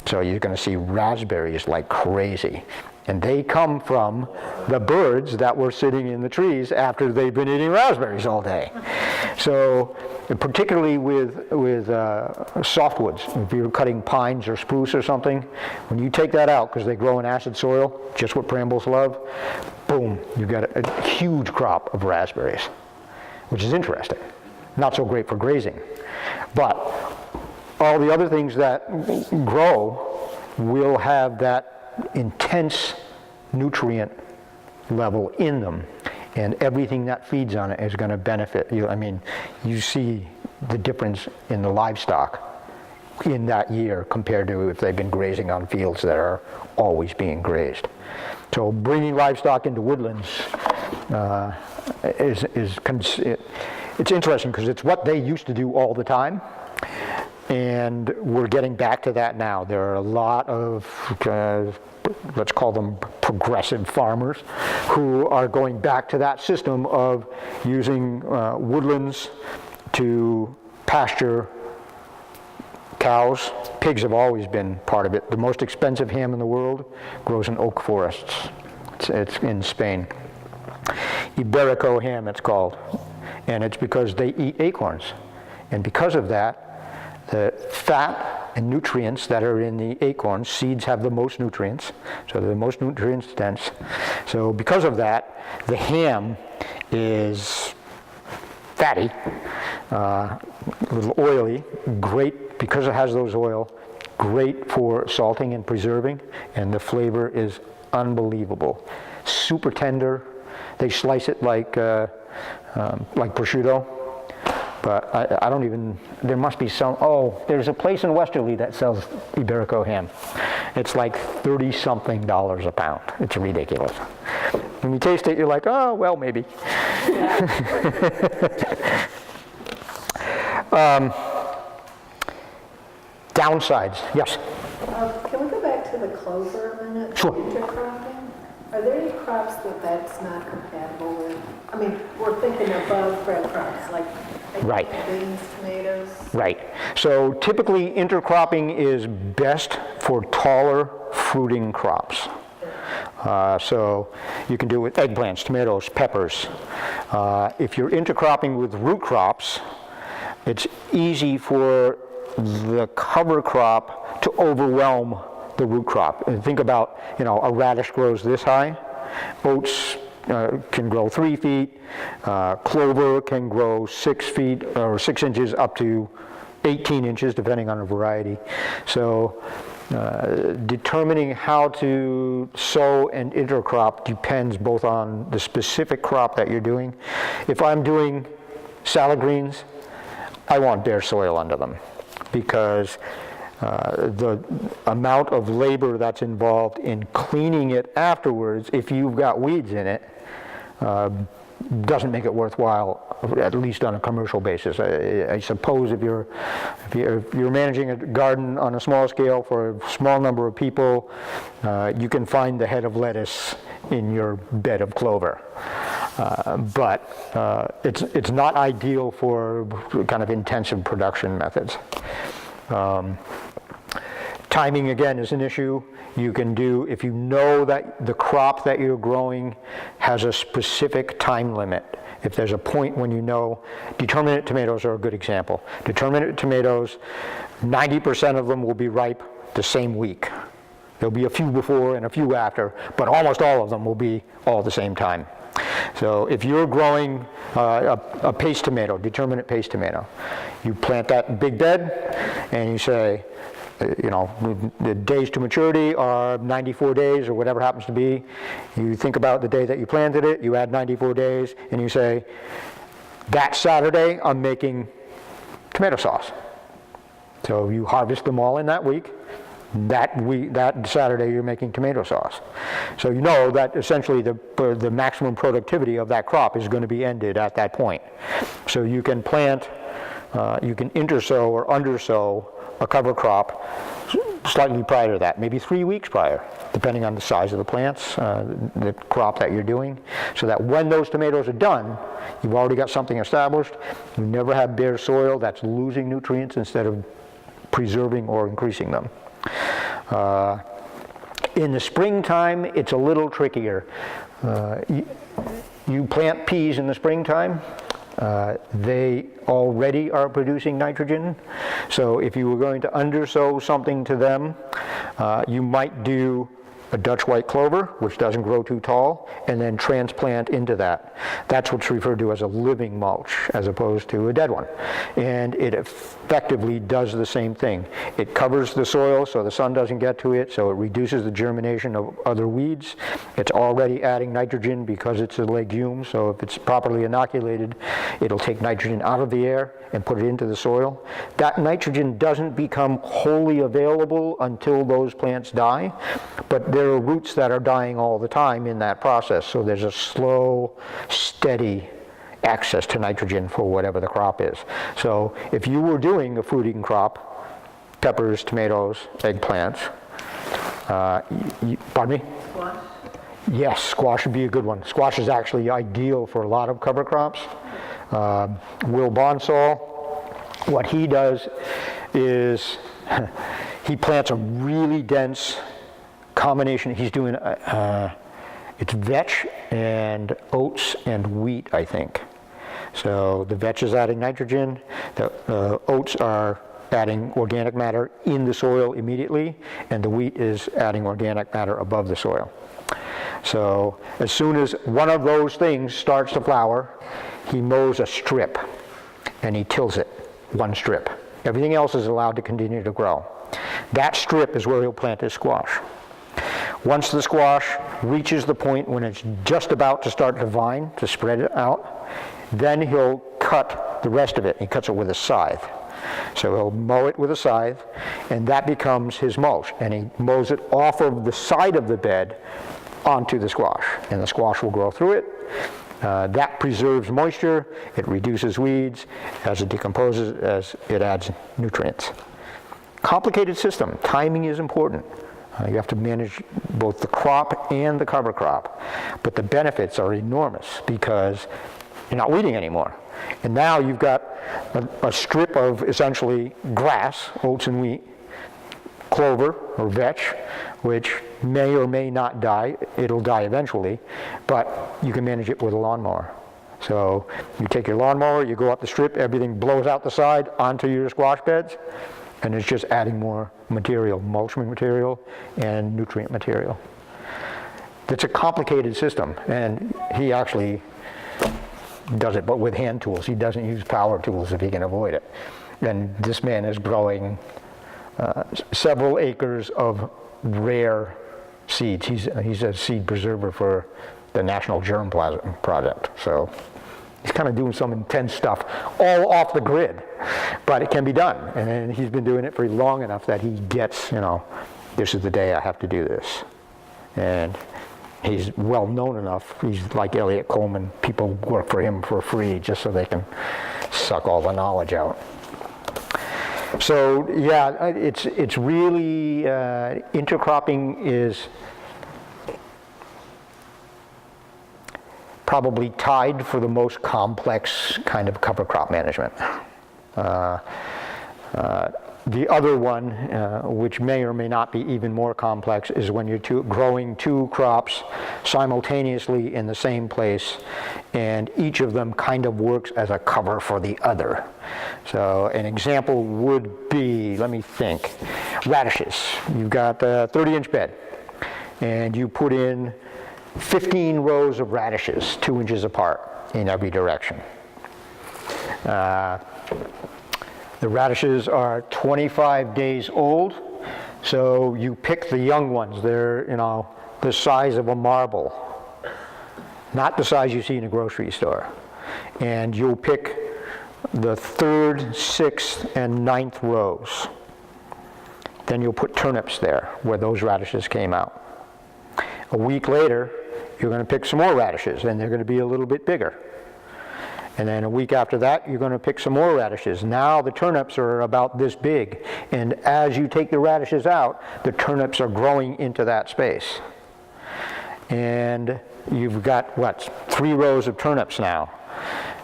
So you're going to see raspberries like crazy. And they come from the birds that were sitting in the trees after they've been eating raspberries all day. So particularly with softwoods, if you're cutting pines or spruce or something, when you take that out, because they grow in acid soil, just what brambles love, boom, you've got a huge crop of raspberries, which is interesting. Not so great for grazing. But all the other things that grow will have that intense nutrient level in them, and everything that feeds on it is going to benefit you. I mean, you see the difference in the livestock in that year compared to if they've been grazing on fields that are always being grazed. So bringing livestock into woodlands it's interesting because it's what they used to do all the time. And we're getting back to that now. There are a lot of, let's call them progressive farmers, who are going back to that system of using woodlands to pasture cows. Pigs have always been part of it. The most expensive ham in the world grows in oak forests. It's in Spain. Iberico ham, it's called. And it's because they eat acorns. And because of that, the fat and nutrients that are in the acorns, seeds have the most nutrients, so they're the most nutrients dense. So because of that, the ham is fatty, a little oily, great because it has those oil, great for salting and preserving, and the flavor is unbelievable. Super tender. They slice it like prosciutto. But I don't even, there must be some, there's a place in Westerly that sells Iberico ham. It's like $30-something a pound. It's ridiculous. When you taste it, you're like, oh, well, maybe. Downsides, yes? Can we go back to the clover a minute? Sure. Intercropping? Are there any crops that's not compatible with? I mean, we're thinking above bread crops, like Right. beans, tomatoes. Right. So typically intercropping is best for taller fruiting crops. So you can do it with eggplants, tomatoes, peppers. If you're intercropping with root crops, it's easy for the cover crop to overwhelm the root crop. And think about, a radish grows this high, oats can grow 3 feet, clover can grow 6 feet or 6 inches up to 18 inches depending on the variety. So determining how to sow and intercrop depends both on the specific crop that you're doing. If I'm doing salad greens, I want bare soil under them because the amount of labor that's involved in cleaning it afterwards, if you've got weeds in it, doesn't make it worthwhile, at least on a commercial basis. I suppose if you're managing a garden on a small scale for a small number of people, you can find the head of lettuce in your bed of clover. But it's not ideal for kind of intensive production methods. Timing, again, is an issue. You can do, if you know that the crop that you're growing has a specific time limit. If there's a point when you know, determinate tomatoes are a good example. Determinate tomatoes, 90% of them will be ripe the same week. There'll be a few before and a few after, but almost all of them will be all at the same time. So if you're growing a paste tomato, determinate paste tomato, you plant that in big bed and you say, the days to maturity are 94 days or whatever happens to be. You think about the day that you planted it, you add 94 days, and you say, that Saturday I'm making tomato sauce. So you harvest them all in that week. That Saturday you're making tomato sauce. So you know that essentially the maximum productivity of that crop is going to be ended at that point. So you can plant, you can intersow or undersow a cover crop slightly prior to that, maybe 3 weeks prior, depending on the size of the plants, the crop that you're doing, so that when those tomatoes are done, you've already got something established. You never have bare soil that's losing nutrients instead of preserving or increasing them. In the springtime, it's a little trickier. You plant peas in the springtime, they already are producing nitrogen. So if you were going to undersow something to them, you might do a Dutch white clover, which doesn't grow too tall, and then transplant into that. That's what's referred to as a living mulch, as opposed to a dead one. And it effectively does the same thing. It covers the soil so the sun doesn't get to it, so it reduces the germination of other weeds. It's already adding nitrogen because it's a legume, so if it's properly inoculated, it'll take nitrogen out of the air and put it into the soil. That nitrogen doesn't become wholly available until those plants die, but there are roots that are dying all the time in that process, so there's a slow, steady access to nitrogen for whatever the crop is. So if you were doing a fruiting crop, peppers, tomatoes, eggplants, pardon me? Squash? Yes, squash would be a good one. Squash is actually ideal for a lot of cover crops. Will Bonsall, what he does is he plants a really dense combination. He's doing it's vetch and oats and wheat, I think. So the vetch is adding nitrogen, the oats are adding organic matter in the soil immediately, and the wheat is adding organic matter above the soil. So as soon as one of those things starts to flower, he mows a strip and he tills it, one strip. Everything else is allowed to continue to grow. That strip is where he'll plant his squash. Once the squash reaches the point when it's just about to start to vine, to spread it out, then he'll cut the rest of it. He cuts it with a scythe. So he'll mow it with a scythe, and that becomes his mulch. And he mows it off of the side of the bed onto the squash, and the squash will grow through it. That preserves moisture, it reduces weeds, as it decomposes, as it adds nutrients. Complicated system. Timing is important. You have to manage both the crop and the cover crop. But the benefits are enormous because you're not weeding anymore. And now you've got a strip of essentially grass, oats and wheat, clover or vetch, which may or may not die. It'll die eventually, but you can manage it with a lawnmower. So you take your lawnmower, you go up the strip, everything blows out the side onto your squash beds, and it's just adding more material, mulching material and nutrient material. It's a complicated system, and he actually does it, but with hand tools. He doesn't use power tools if he can avoid it. And this man is growing several acres of rare seeds. He's a seed preserver for the National Germplasm Project. So he's kind of doing some intense stuff, all off the grid, but it can be done. And he's been doing it for long enough that he gets, this is the day I have to do this. And he's well known enough. He's like Elliot Coleman. People work for him for free just so they can suck all the knowledge out. So yeah, it's really, intercropping is probably tied for the most complex kind of cover crop management. The other one, which may or may not be even more complex, is when you're growing two crops simultaneously in the same place, and each of them kind of works as a cover for the other. So an example would be, let me think, radishes. You've got a 30-inch bed, and you put in 15 rows of radishes, 2 inches apart in every direction. The radishes are 25 days old, so you pick the young ones. They're, the size of a marble, not the size you see in a grocery store. And you'll pick the 3rd, 6th, and 9th rows. Then you'll put turnips there where those radishes came out. A week later, you're going to pick some more radishes, and they're going to be a little bit bigger. And then a week after that, you're going to pick some more radishes. Now the turnips are about this big. And as you take the radishes out, the turnips are growing into that space. And you've got, what, 3 rows of turnips now.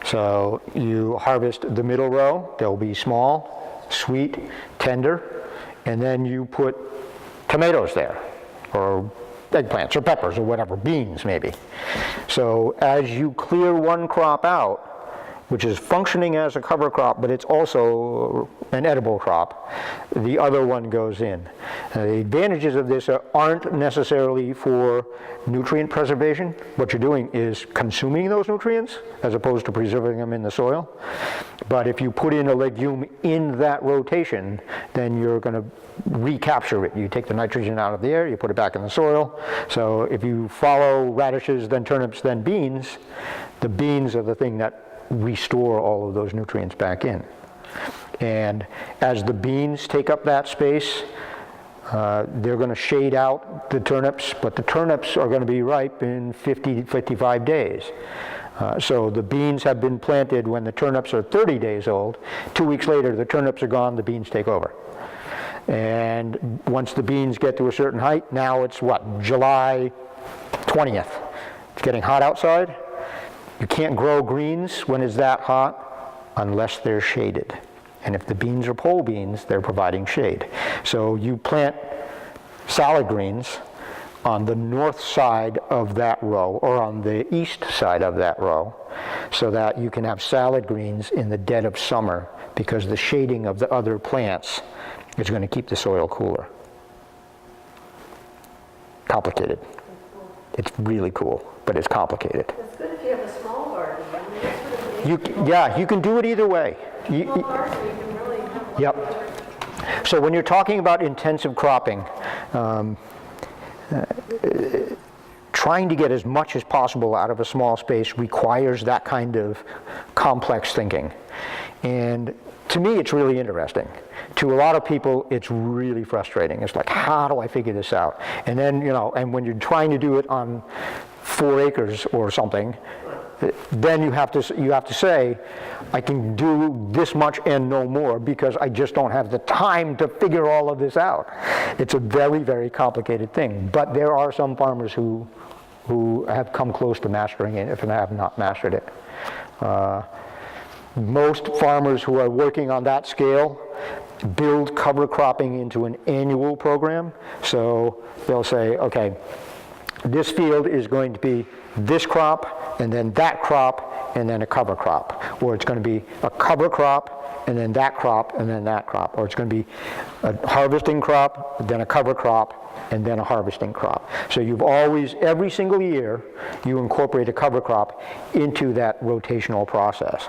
So you harvest the middle row. They'll be small, sweet, tender. And then you put tomatoes there, or eggplants, or peppers, or whatever, beans maybe. So as you clear one crop out, which is functioning as a cover crop, but it's also an edible crop, the other one goes in. The advantages of this aren't necessarily for nutrient preservation. What you're doing is consuming those nutrients as opposed to preserving them in the soil. But if you put in a legume in that rotation, then you're going to recapture it. You take the nitrogen out of the air, you put it back in the soil. So if you follow radishes, then turnips, then beans, the beans are the thing that restore all of those nutrients back in. And as the beans take up that space, they're going to shade out the turnips, but the turnips are going to be ripe in 55 days. So the beans have been planted when the turnips are 30 days old. 2 weeks later, the turnips are gone, the beans take over. And once the beans get to a certain height, now it's what, July 20th. It's getting hot outside. You can't grow greens when it's that hot unless they're shaded. And if the beans are pole beans, they're providing shade. So you plant salad greens on the north side of that row, or on the east side of that row, so that you can have salad greens in the dead of summer, because the shading of the other plants is going to keep the soil cooler. Complicated. It's really cool, but it's complicated. It's good if you have a small garden. I mean, that's what it is. Yeah, you can do it either way. Small garden, you can really have. Yep. So when you're talking about intensive cropping, trying to get as much as possible out of a small space requires that kind of complex thinking. And to me, it's really interesting. To a lot of people, it's really frustrating. It's like, how do I figure this out? And then, and when you're trying to do it on 4 acres or something, then you have to say, I can do this much and no more, because I just don't have the time to figure all of this out. It's a very, very complicated thing. But there are some farmers who have come close to mastering it, if they have not mastered it. Most farmers who are working on that scale build cover cropping into an annual program. So they'll say, okay, this field is going to be this crop, and then that crop, and then a cover crop. Or it's going to be a cover crop, and then that crop, and then that crop. Or it's going to be a harvesting crop, then a cover crop, and then a harvesting crop. So you've always, every single year, you incorporate a cover crop into that rotational process.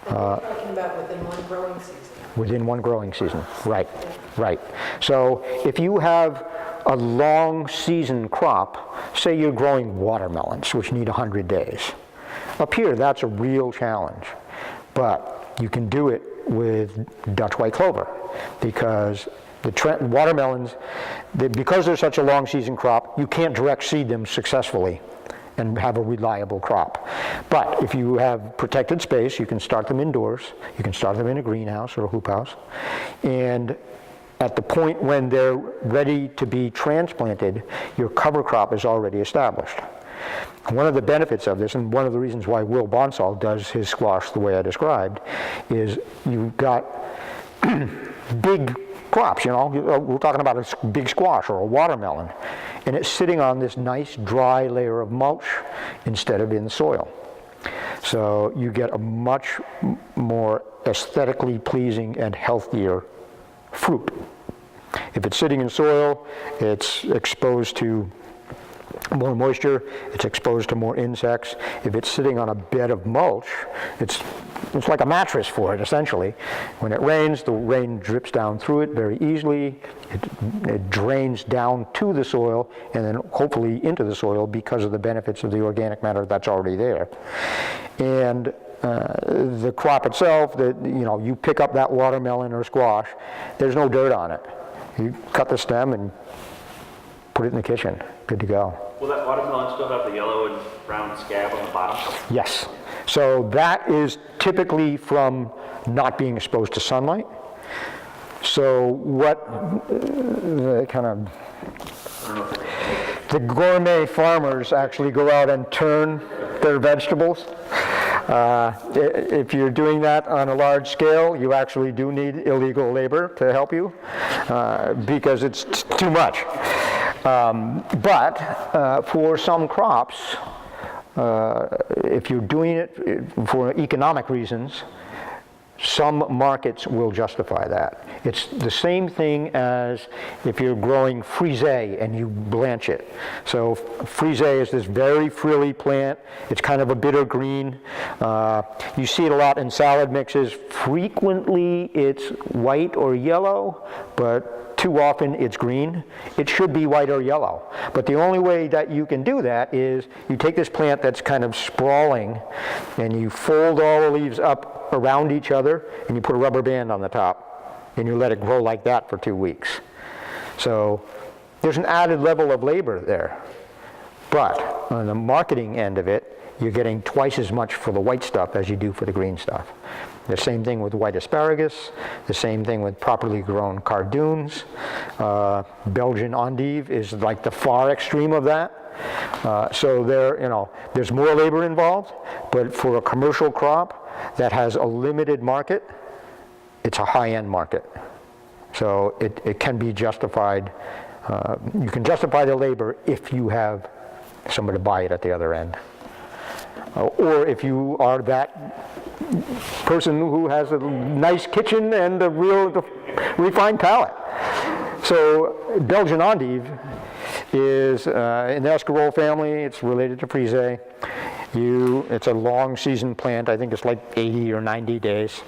And you're talking about within one growing season. Within one growing season, right, right. So if you have a long season crop, say you're growing watermelons, which need 100 days. Up here, that's a real challenge. But you can do it with Dutch white clover, because the watermelons, because they're such a long season crop, you can't direct seed them successfully and have a reliable crop. But if you have protected space, you can start them indoors. You can start them in a greenhouse or a hoop house. And at the point when they're ready to be transplanted, your cover crop is already established. One of the benefits of this, and one of the reasons why Will Bonsall does his squash the way I described, is you've got big crops, we're talking about a big squash or a watermelon, and it's sitting on this nice dry layer of mulch instead of in soil. So you get a much more aesthetically pleasing and healthier fruit. If it's sitting in soil, it's exposed to more moisture, it's exposed to more insects. If it's sitting on a bed of mulch, it's like a mattress for it, essentially. When it rains, the rain drips down through it very easily. It drains down to the soil, and then hopefully into the soil, because of the benefits of the organic matter that's already there. And the crop itself, you pick up that watermelon or squash, there's no dirt on it. You cut the stem and put it in the kitchen, good to go. Will that watermelon still have the yellow and brown scab on the bottom? Yes. So that is typically from not being exposed to sunlight. So what the kind of the gourmet farmers actually go out and turn their vegetables. If you're doing that on a large scale, you actually do need illegal labor to help you because it's too much. But for some crops, if you're doing it for economic reasons, some markets will justify that. It's the same thing as if you're growing frisee and you blanch it. So frisee is this very frilly plant. It's kind of a bitter green. You see it a lot in salad mixes. Frequently it's white or yellow, but too often it's green. It should be white or yellow. But the only way that you can do that is you take this plant that's kind of sprawling and you fold all the leaves up around each other and you put a rubber band on the top and you let it grow like that for 2 weeks. So there's an added level of labor there. But on the marketing end of it, you're getting twice as much for the white stuff as you do for the green stuff. The same thing with white asparagus, the same thing with properly grown cardoons. Belgian endive is like the far extreme of that. So there's more labor involved, but for a commercial crop that has a limited market, it's a high-end market. So it can be justified. You can justify the labor if you have somebody to buy it at the other end. Or if you are that person who has a nice kitchen and a real refined palate. So Belgian endive is in the escarole family. It's related to frisee. It's a long season plant. I think it's like 80 or 90 days.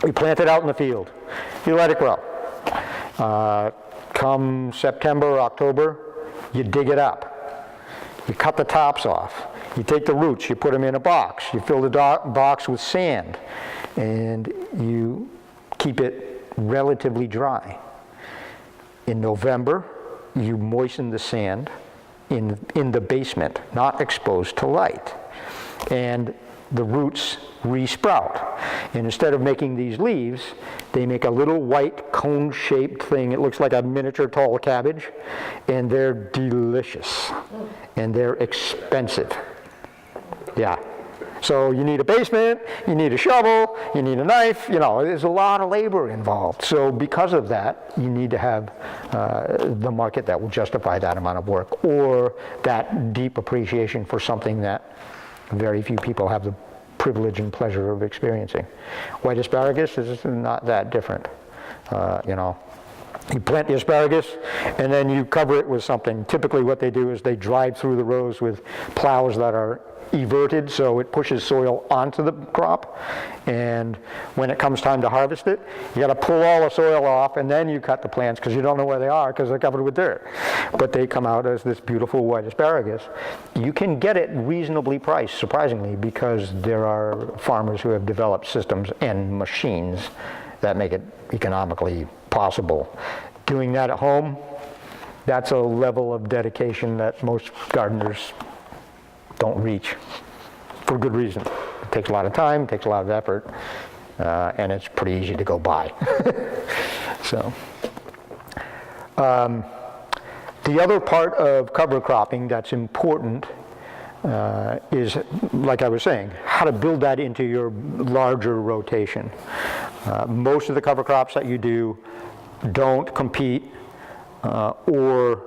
You plant it out in the field. You let it grow. Come September or October, you dig it up. You cut the tops off. You take the roots, you put them in a box. You fill the box with sand, and you keep it relatively dry. In November, you moisten the sand in the basement, not exposed to light. And the roots re-sprout. And instead of making these leaves, they make a little white cone-shaped thing. It looks like a miniature tall cabbage, and they're delicious. And they're expensive. Yeah. So you need a basement, you need a shovel, you need a knife, there's a lot of labor involved. So because of that, you need to have the market that will justify that amount of work, or that deep appreciation for something that very few people have the privilege and pleasure of experiencing. White asparagus is not that different. You plant the asparagus and then you cover it with something. Typically what they do is they drive through the rows with plows that are everted, so it pushes soil onto the crop, and when it comes time to harvest it, you got to pull all the soil off and then you cut the plants because you don't know where they are because they're covered with dirt. But they come out as this beautiful white asparagus. You can get it reasonably priced, surprisingly, because there are farmers who have developed systems and machines that make it economically possible. Doing that at home, that's a level of dedication that most gardeners don't reach, for good reason. It takes a lot of time, takes a lot of effort, and it's pretty easy to go by. So, the other part of cover cropping that's important is, like I was saying, how to build that into your larger rotation. Most of the cover crops that you do don't compete or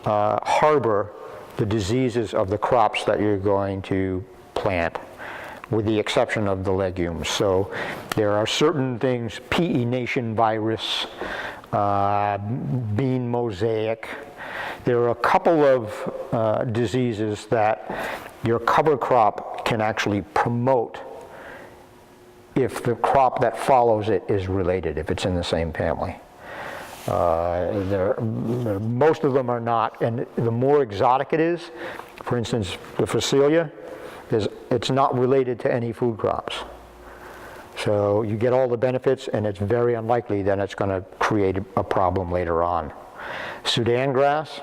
harbor the diseases of the crops that you're going to plant, with the exception of the legumes. So there are certain things, PE nation virus, bean mosaic. There are a couple of diseases that your cover crop can actually promote if the crop that follows it is related, if it's in the same family. Most of them are not, and the more exotic it is, for instance, the Phacelia, it's not related to any food crops. So you get all the benefits, and it's very unlikely that it's going to create a problem later on. Sudan grass,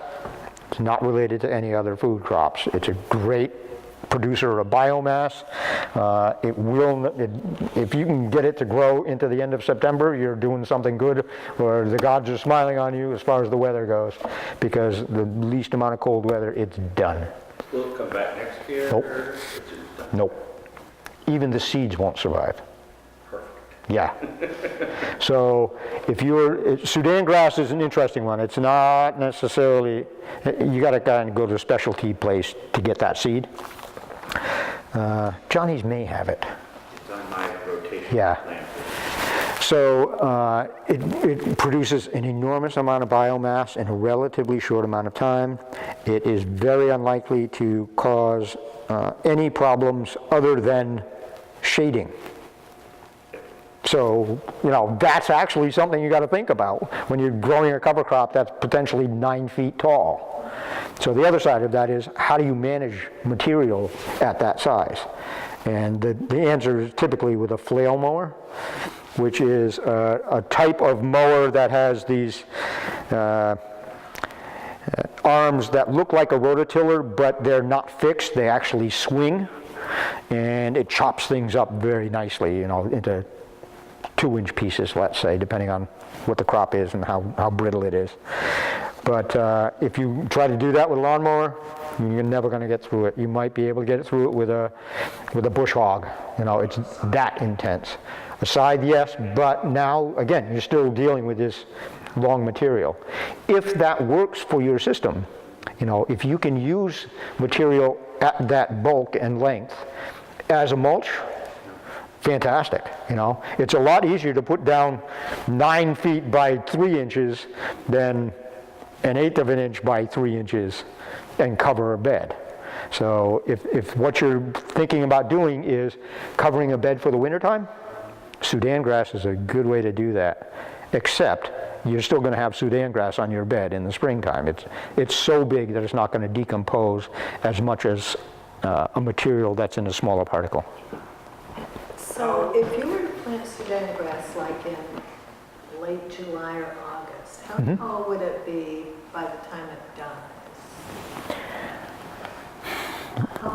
it's not related to any other food crops. It's a great producer of biomass. If you can get it to grow into the end of September, you're doing something good, or the gods are smiling on you as far as the weather goes, because the least amount of cold weather, it's done. Will it come back next year? Nope. Or it's just done? Nope. Even the seeds won't survive. Perfect. Yeah. So Sudan grass is an interesting one. It's not necessarily, you got to kind of go to a specialty place to get that seed. Johnny's may have it. It's on my rotation Yeah. plan. So it produces an enormous amount of biomass in a relatively short amount of time. It is very unlikely to cause any problems other than shading. So, that's actually something you got to think about when you're growing a cover crop that's potentially 9 feet tall. So the other side of that is, how do you manage material at that size? And the answer is typically with a flail mower, which is a type of mower that has these arms that look like a rototiller, but they're not fixed. They actually swing, and it chops things up very nicely, into 2-inch pieces, let's say, depending on what the crop is and how brittle it is. But if you try to do that with a lawnmower, you're never going to get through it. You might be able to get it through it with a bush hog. It's that intense. A scythe, yes, but now, again, you're still dealing with this long material. If that works for your system, if you can use material at that bulk and length as a mulch, fantastic. It's a lot easier to put down 9 feet by 3 inches than 1/8 of an inch by 3 inches and cover a bed. So if what you're thinking about doing is covering a bed for the wintertime, Sudan grass is a good way to do that, except you're still going to have Sudan grass on your bed in the springtime. It's so big that it's not going to decompose as much as a material that's in a smaller particle. So if you were to plant Sudan grass like in late July or August, how tall would it be by the time it dies?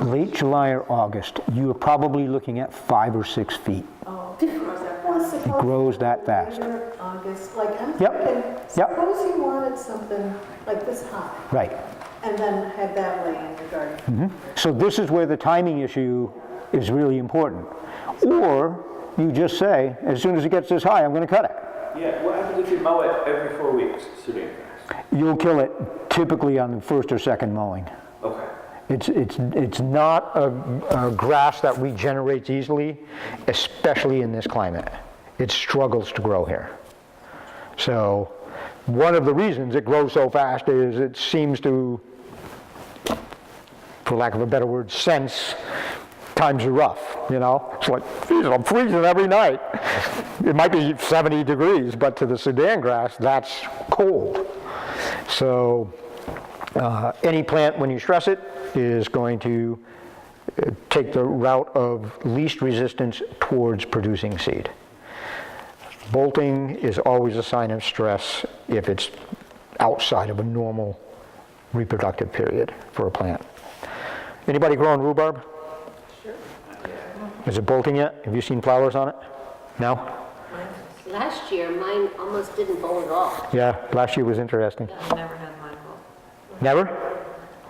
Late July or August, you're probably looking at 5 or 6 feet. Oh, it grows that fast. August, like I'm Yep. thinking, Yep. suppose you wanted something like this high, Right. and then have that lay in your garden. So this is where the timing issue is really important. Or you just say, as soon as it gets this high, I'm going to cut it. Yeah, what happens if you mow it every 4 weeks, Sudan grass? You'll kill it typically on the first or second mowing. Okay. It's not a grass that regenerates easily, especially in this climate. It struggles to grow here. So one of the reasons it grows so fast is it seems to, for lack of a better word, sense times are rough, It's like, geez, I'm freezing every night. It might be 70 degrees, but to the Sudan grass, that's cold. So any plant, when you stress it, is going to take the route of least resistance towards producing seed. Bolting is always a sign of stress if it's outside of a normal reproductive period for a plant. Anybody growing rhubarb? Sure. Is it bolting yet? Have you seen flowers on it? No? Last year, mine almost didn't bolt at all. Yeah, last year was interesting. I've never had mine bolt. Never?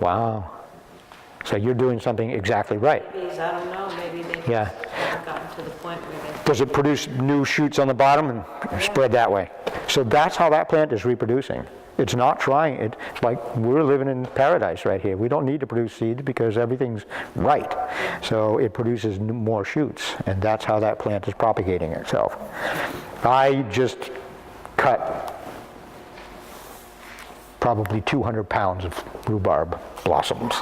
Wow. So you're doing something exactly right. Bees, I don't know, maybe they just Yeah. haven't gotten to the point where they. Does it produce new shoots on the bottom and spread that way? So that's how that plant is reproducing. It's not trying. It's like we're living in paradise right here. We don't need to produce seeds because everything's right. So it produces more shoots, and that's how that plant is propagating itself. I just cut probably 200 pounds of rhubarb blossoms.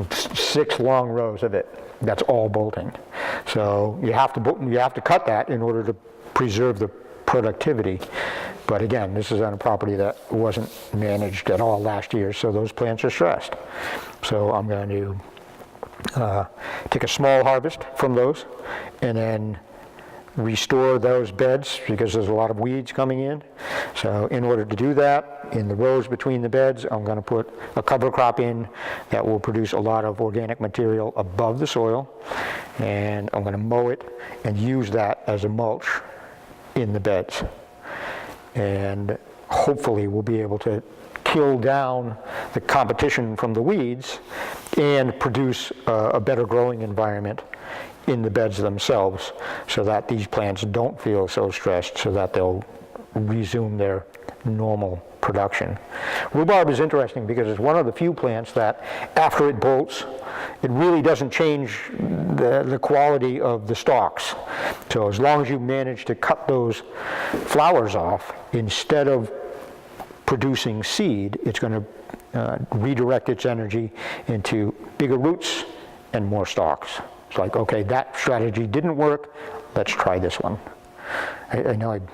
6 long rows of it. That's all bolting. So you have to cut that in order to preserve the productivity. But again, this is on a property that wasn't managed at all last year, so those plants are stressed. So I'm going to take a small harvest from those and then restore those beds because there's a lot of weeds coming in. So in order to do that, in the rows between the beds, I'm going to put a cover crop in that will produce a lot of organic material above the soil, and I'm going to mow it and use that as a mulch in the beds. And hopefully we'll be able to kill down the competition from the weeds and produce a better growing environment in the beds themselves, so that these plants don't feel so stressed, so that they'll resume their normal production. Rhubarb is interesting because it's one of the few plants that after it bolts, it really doesn't change the quality of the stalks. So as long as you manage to cut those flowers off, instead of producing seed, it's going to redirect its energy into bigger roots and more stalks. It's like, okay, that strategy didn't work, let's try this one. I know I'm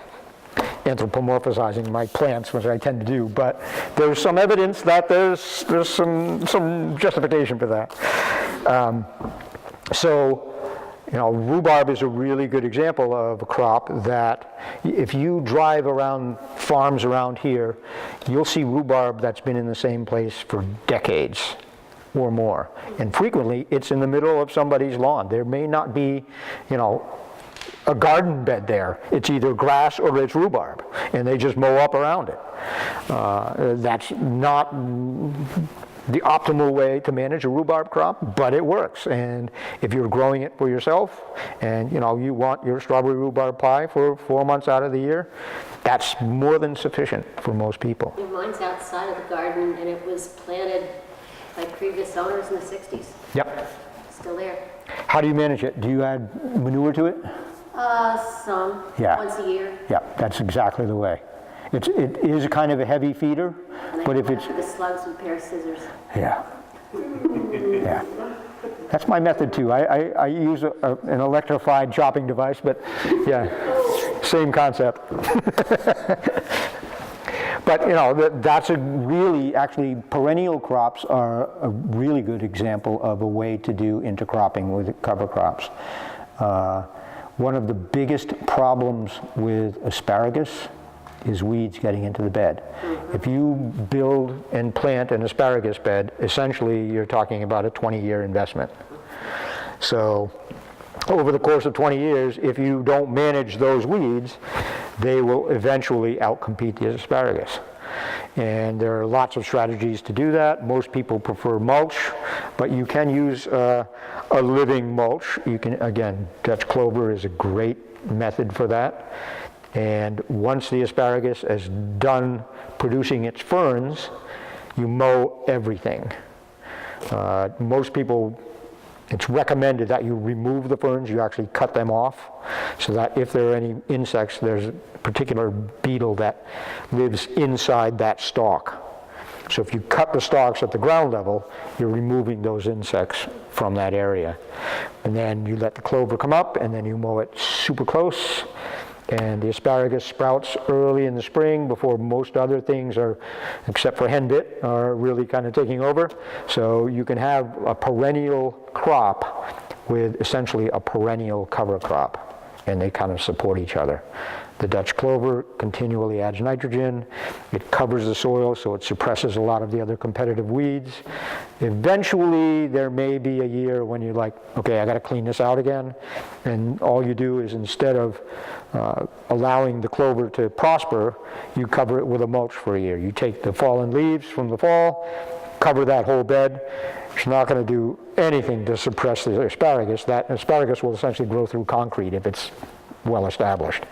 anthropomorphizing my plants, which I tend to do, but there's some evidence that there's some justification for that. So, rhubarb is a really good example of a crop that if you drive around farms around here, you'll see rhubarb that's been in the same place for decades or more. And frequently, it's in the middle of somebody's lawn. There may not be, a garden bed there. It's either grass or it's rhubarb, and they just mow up around it. That's not the optimal way to manage a rhubarb crop, but it works. And if you're growing it for yourself, and you want your strawberry rhubarb pie for 4 months out of the year, that's more than sufficient for most people. Yeah, mine's outside of the garden, and it was planted by previous owners in the 60s. Yep. Still there. How do you manage it? Do you add manure to it? Some. Yeah. Once a year. Yeah, that's exactly the way. It is a kind of a heavy feeder, And I but if go it's, after the slugs with a pair of scissors. yeah. Yeah. That's my method too. I use an electrified chopping device, but yeah, same concept. But that's a really, actually, perennial crops are a really good example of a way to do intercropping with cover crops. One of the biggest problems with asparagus is weeds getting into the bed. If you build and plant an asparagus bed, essentially you're talking about a 20-year investment. So over the course of 20 years, if you don't manage those weeds, they will eventually outcompete the asparagus. And there are lots of strategies to do that. Most people prefer mulch, but you can use a living mulch. You can, again, Dutch clover is a great method for that. And once the asparagus is done producing its ferns, you mow everything. Most people, it's recommended that you remove the ferns, you actually cut them off, so that if there are any insects, there's a particular beetle that lives inside that stalk. So if you cut the stalks at the ground level, you're removing those insects from that area. And then you let the clover come up, and then you mow it super close. And the asparagus sprouts early in the spring before most other things are, except for henbit, are really kind of taking over. So you can have a perennial crop with essentially a perennial cover crop, and they kind of support each other. The Dutch clover continually adds nitrogen. It covers the soil, so it suppresses a lot of the other competitive weeds. Eventually, there may be a year when you're like, okay, I got to clean this out again. And all you do is, instead of allowing the clover to prosper, you cover it with a mulch for a year. You take the fallen leaves from the fall, cover that whole bed. It's not going to do anything to suppress the asparagus. That asparagus will essentially grow through concrete if it's well established.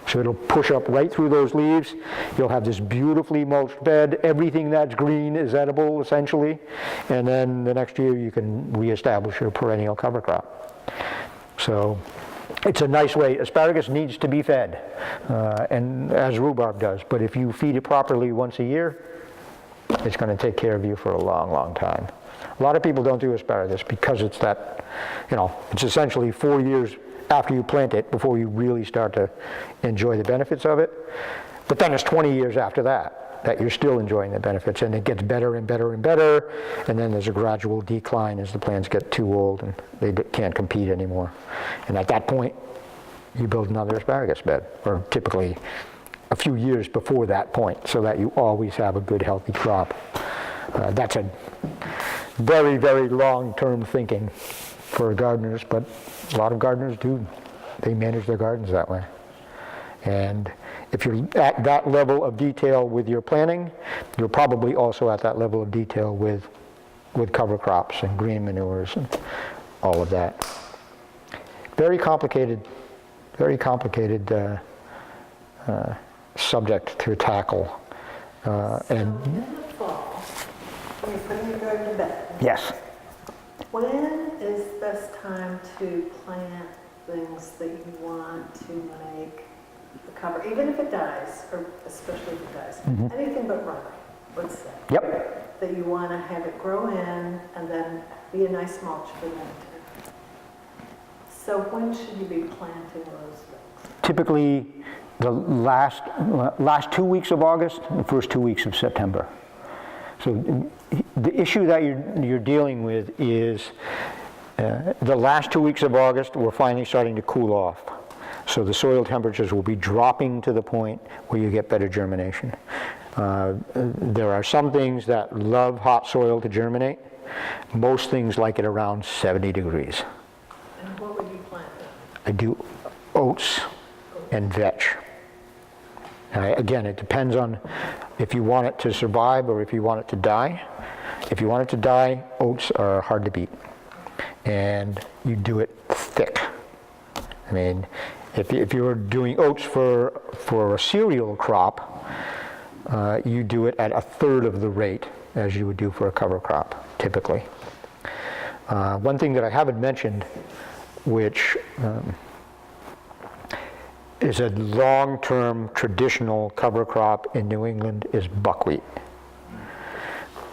So it'll push up right through those leaves. You'll have this beautifully mulched bed. Everything that's green is edible, essentially. And then the next year you can reestablish your perennial cover crop. So it's a nice way. Asparagus needs to be fed, and as rhubarb does. But if you feed it properly once a year, it's going to take care of you for a long, long time. A lot of people don't do asparagus because it's that, it's essentially 4 years after you plant it before you really start to enjoy the benefits of it. But then it's 20 years after that you're still enjoying the benefits, and it gets better and better and better, and then there's a gradual decline as the plants get too old and they can't compete anymore. And at that point, you build another asparagus bed, or typically a few years before that point, so that you always have a good, healthy crop. That's a very, very long-term thinking for gardeners, but a lot of gardeners do. They manage their gardens that way. And if you're at that level of detail with your planning, you're probably also at that level of detail with cover crops and green manures and all of that. Very complicated subject to tackle. And In the fall, when you're putting your garden to bed, yes, when is the best time to plant things that you want to make the cover, even if it dies, or especially if it dies, anything but rubber, let's say. yep. That you want to have it grow in and then be a nice mulch for the winter. So when should you be planting those things? Typically, the last 2 weeks of August and the first 2 weeks of September. So the issue that you're dealing with is the last 2 weeks of August, we're finally starting to cool off. So the soil temperatures will be dropping to the point where you get better germination. There are some things that love hot soil to germinate. Most things like it around 70 degrees. And what would you plant then? I do oats and vetch. Again, it depends on if you want it to survive or if you want it to die. If you want it to die, oats are hard to beat. And you do it thick. I mean, if you're doing oats for a cereal crop, you do it at a third of the rate as you would do for a cover crop, typically. One thing that I haven't mentioned, which is a long-term traditional cover crop in New England, is buckwheat.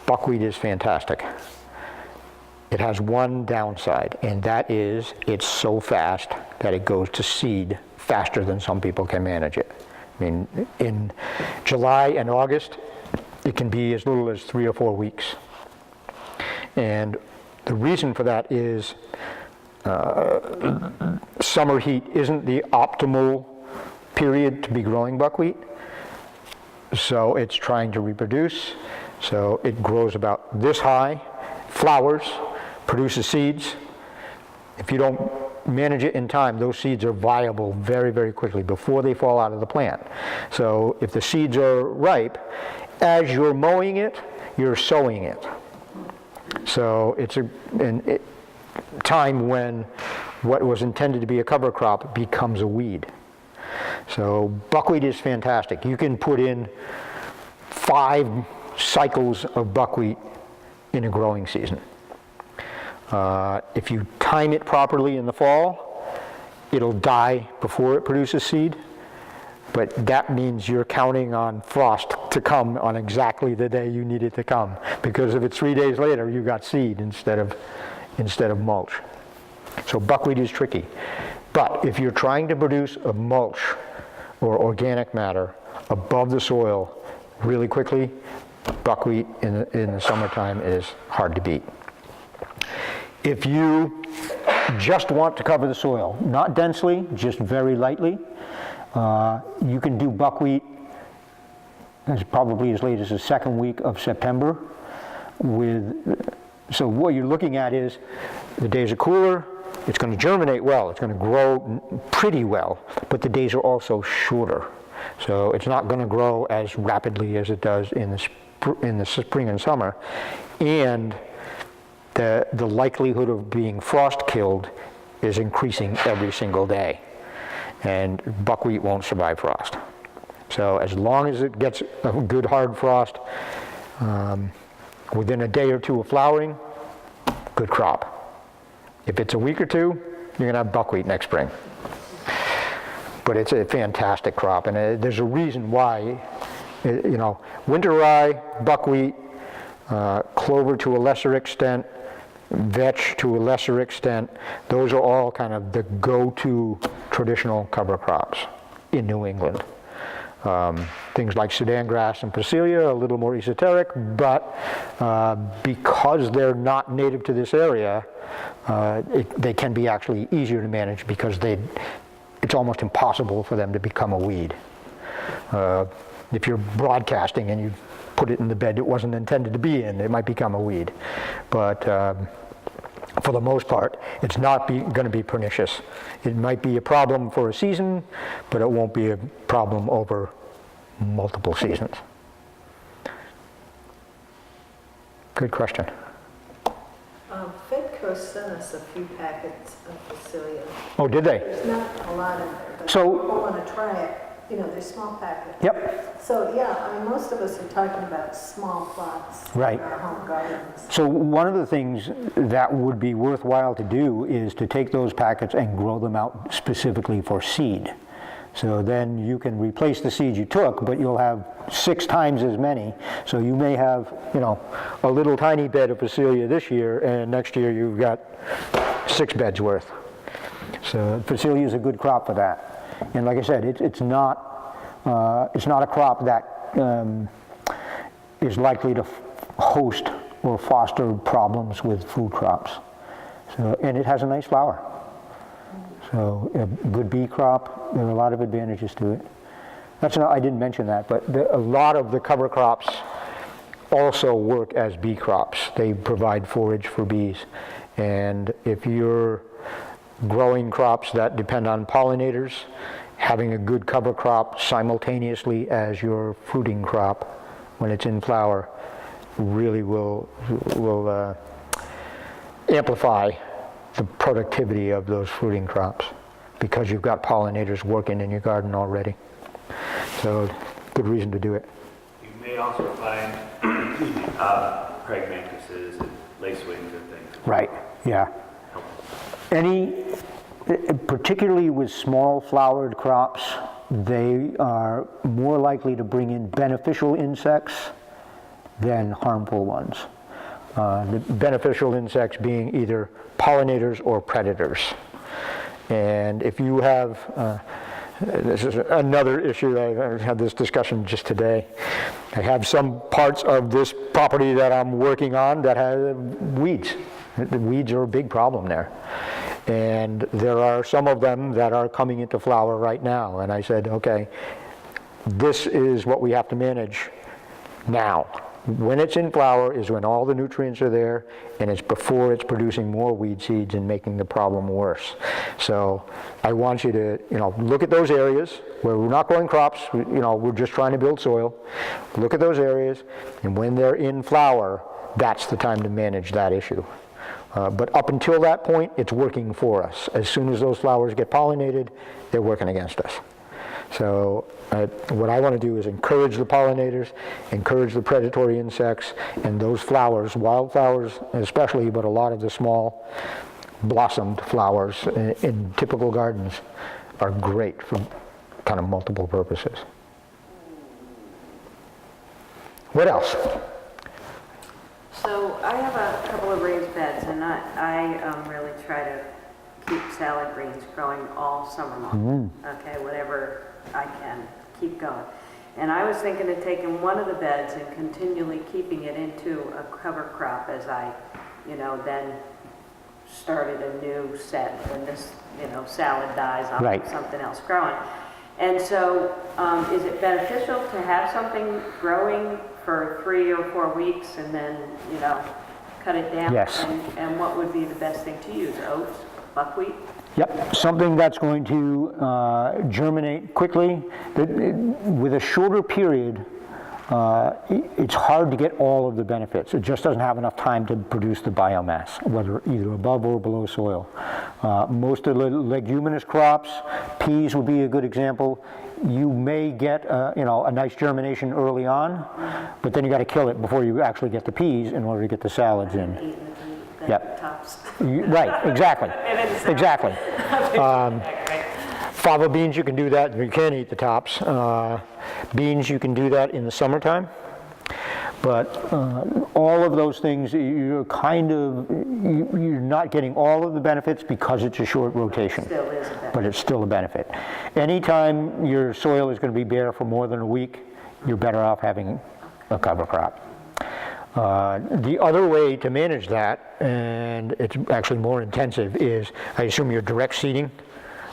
Buckwheat is fantastic. It has one downside, and that is it's so fast that it goes to seed faster than some people can manage it. I mean, in July and August, it can be as little as 3 or 4 weeks. And the reason for that is summer heat isn't the optimal period to be growing buckwheat. So it's trying to reproduce. So it grows about this high, flowers, produces seeds. If you don't manage it in time, those seeds are viable very, very quickly before they fall out of the plant. So if the seeds are ripe, as you're mowing it, you're sowing it. So it's a time when what was intended to be a cover crop becomes a weed. So buckwheat is fantastic. You can put in 5 cycles of buckwheat in a growing season. If you time it properly in the fall, it'll die before it produces seed, but that means you're counting on frost to come on exactly the day you need it to come, because if it's 3 days later, you got seed instead of mulch. So buckwheat is tricky. But if you're trying to produce a mulch or organic matter above the soil really quickly, buckwheat in the summertime is hard to beat. If you just want to cover the soil, not densely, just very lightly, you can do buckwheat probably as late as the 2nd week of September. So what you're looking at is the days are cooler, it's going to germinate well, it's going to grow pretty well, but the days are also shorter. So it's not going to grow as rapidly as it does in the spring and summer. And the likelihood of being frost killed is increasing every single day. And buckwheat won't survive frost. So as long as it gets a good hard frost, within a day or 2 of flowering, good crop. If it's a week or 2, you're going to have buckwheat next spring. But it's a fantastic crop, and there's a reason why. Winter rye, buckwheat, clover to a lesser extent, vetch to a lesser extent, those are all kind of the go-to traditional cover crops in New England. Things like Sudan grass and Phacelia are a little more esoteric, but because they're not native to this area, they can be actually easier to manage because it's almost impossible for them to become a weed. If you're broadcasting and you put it in the bed it wasn't intended to be in, it might become a weed. But for the most part, it's not going to be pernicious. It might be a problem for a season, but it won't be a problem over multiple seasons. Good question. Fedco sent us a few packets of Basilia. Oh, did they? There's not a lot in there, but So- people want to try it. You know, they're small packets. Yep. So, yeah, I mean, most of us are talking about small plots Right. in our home gardens. So one of the things that would be worthwhile to do is to take those packets and grow them out specifically for seed. So then you can replace the seeds you took, but you'll have 6 times as many. So you may have, you know, a little tiny bed of Phacelia this year, and next year you've got 6 beds worth. So Phacelia is a good crop for that. And like I said, it's not a crop that is likely to host or foster problems with food crops. So, and it has a nice flower. So a good bee crop, there are a lot of advantages to it. I didn't mention that, but a lot of the cover crops also work as bee crops. They provide forage for bees. And if you're growing crops that depend on pollinators, having a good cover crop simultaneously as your fruiting crop when it's in flower really will amplify the productivity of those fruiting crops because you've got pollinators working in your garden already. So good reason to do it. You may also find Craig mantises and lacewings and things. Right, yeah. Particularly with small flowered crops, they are more likely to bring in beneficial insects than harmful ones. The beneficial insects being either pollinators or predators. And if you have, this is another issue, I had this discussion just today. I have some parts of this property that I'm working on that have weeds. The weeds are a big problem there. And there are some of them that are coming into flower right now. And I said, okay, this is what we have to manage now. When it's in flower is when all the nutrients are there, and it's before it's producing more weed seeds and making the problem worse. So I want you to, look at those areas where we're not growing crops, we're just trying to build soil. Look at those areas, and when they're in flower, that's the time to manage that issue. But up until that point, it's working for us. As soon as those flowers get pollinated, they're working against us. So what I want to do is encourage the pollinators, encourage the predatory insects, and those flowers, wildflowers especially, but a lot of the small blossomed flowers in typical gardens are great for kind of multiple purposes. What else? So I have a couple of raised beds, and I really try to keep salad greens growing all summer long. Okay, whatever I can, keep going. And I was thinking of taking one of the beds and continually keeping it into a cover crop as I, then started a new set when this, salad dies, I'll Right. have something else growing. And so is it beneficial to have something growing for 3 or 4 weeks and then, cut it down? Yes. And what would be the best thing to use? Oats, buckwheat? Yep, something that's going to germinate quickly. With a shorter period, it's hard to get all of the benefits. It just doesn't have enough time to produce the biomass, whether either above or below soil. Most of the leguminous crops, peas would be a good example. You may get a nice germination early on, but then you got to kill it before you actually get the peas in order to get the salads in. Yep. Tops. Right, exactly. Exactly. Fava beans, you can do that. You can eat the tops. Beans, you can do that in the summertime. But all of those things, you're not getting all of the benefits because it's a short rotation. Still is a benefit. But it's still a benefit. Anytime your soil is going to be bare for more than a week, you're better off having a cover crop. The other way to manage that, and it's actually more intensive, is I assume you're direct seeding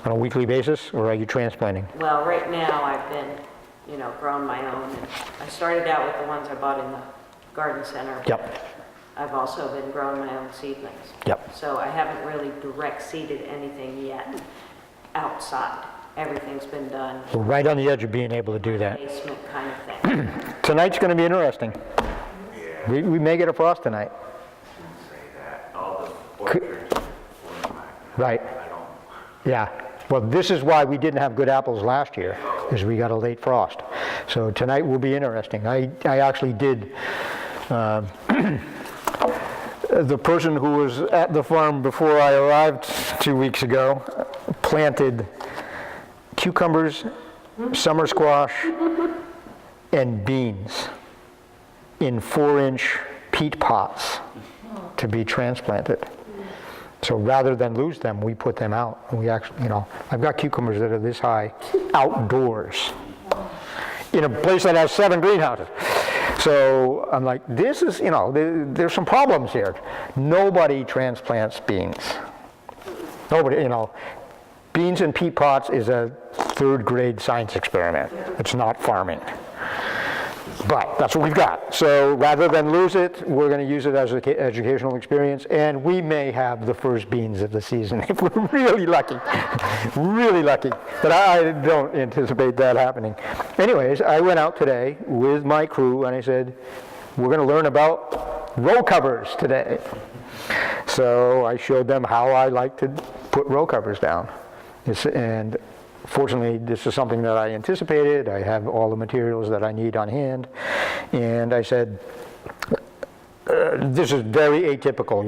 on a weekly basis, or are you transplanting? Well, right now I've been, growing my own, and I started out with the ones I bought in the garden center. Yep, I've also been growing my own seedlings. yep. So I haven't really direct seeded anything yet outside. Everything's been done We're right on the edge of being able to do that. basement kind of thing. Tonight's going to be interesting. We may get a frost tonight. All the orchards, Right. Yeah. Well, this is why we didn't have good apples last year, is we got a late frost. So tonight will be interesting. I actually did, the person who was at the farm before I arrived 2 weeks ago planted cucumbers, summer squash, and beans in 4-inch peat pots to be transplanted. So rather than lose them, we put them out. And we actually, I've got cucumbers that are this high outdoors in a place that has 7 greenhouses. So I'm like, this is, there's some problems here. Nobody transplants beans. Nobody, beans in peat pots is a 3rd grade science experiment. It's not farming. But that's what we've got. So rather than lose it, we're going to use it as an educational experience, and we may have the first beans of the season if we're really lucky. Really lucky. But I don't anticipate that happening. Anyways, I went out today with my crew and I said, we're going to learn about row covers today. So I showed them how I like to put row covers down. And fortunately, this is something that I anticipated. I have all the materials that I need on hand. And I said, this is very atypical,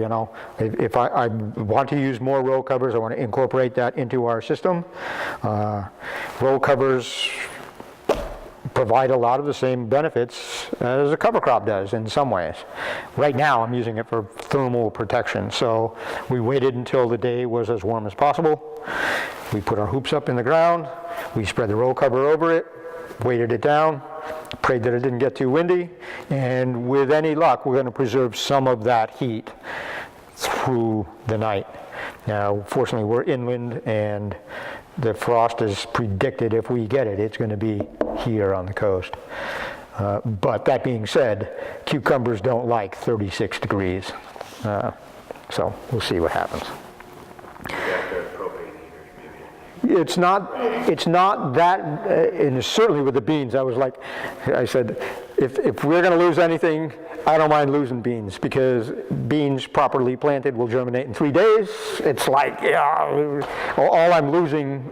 If I want to use more row covers, I want to incorporate that into our system. Row covers provide a lot of the same benefits as a cover crop does in some ways. Right now, I'm using it for thermal protection. So we waited until the day was as warm as possible. We put our hoops up in the ground, we spread the row cover over it, weighted it down, prayed that it didn't get too windy, and with any luck, we're going to preserve some of that heat through the night. Now, fortunately, we're inland, and the frost is predicted. If we get it, it's going to be here on the coast. But that being said, cucumbers don't like 36 degrees. So we'll see what happens. It's not that, and certainly with the beans, I said, if we're going to lose anything, I don't mind losing beans, because beans properly planted will germinate in 3 days. It's like, all I'm losing,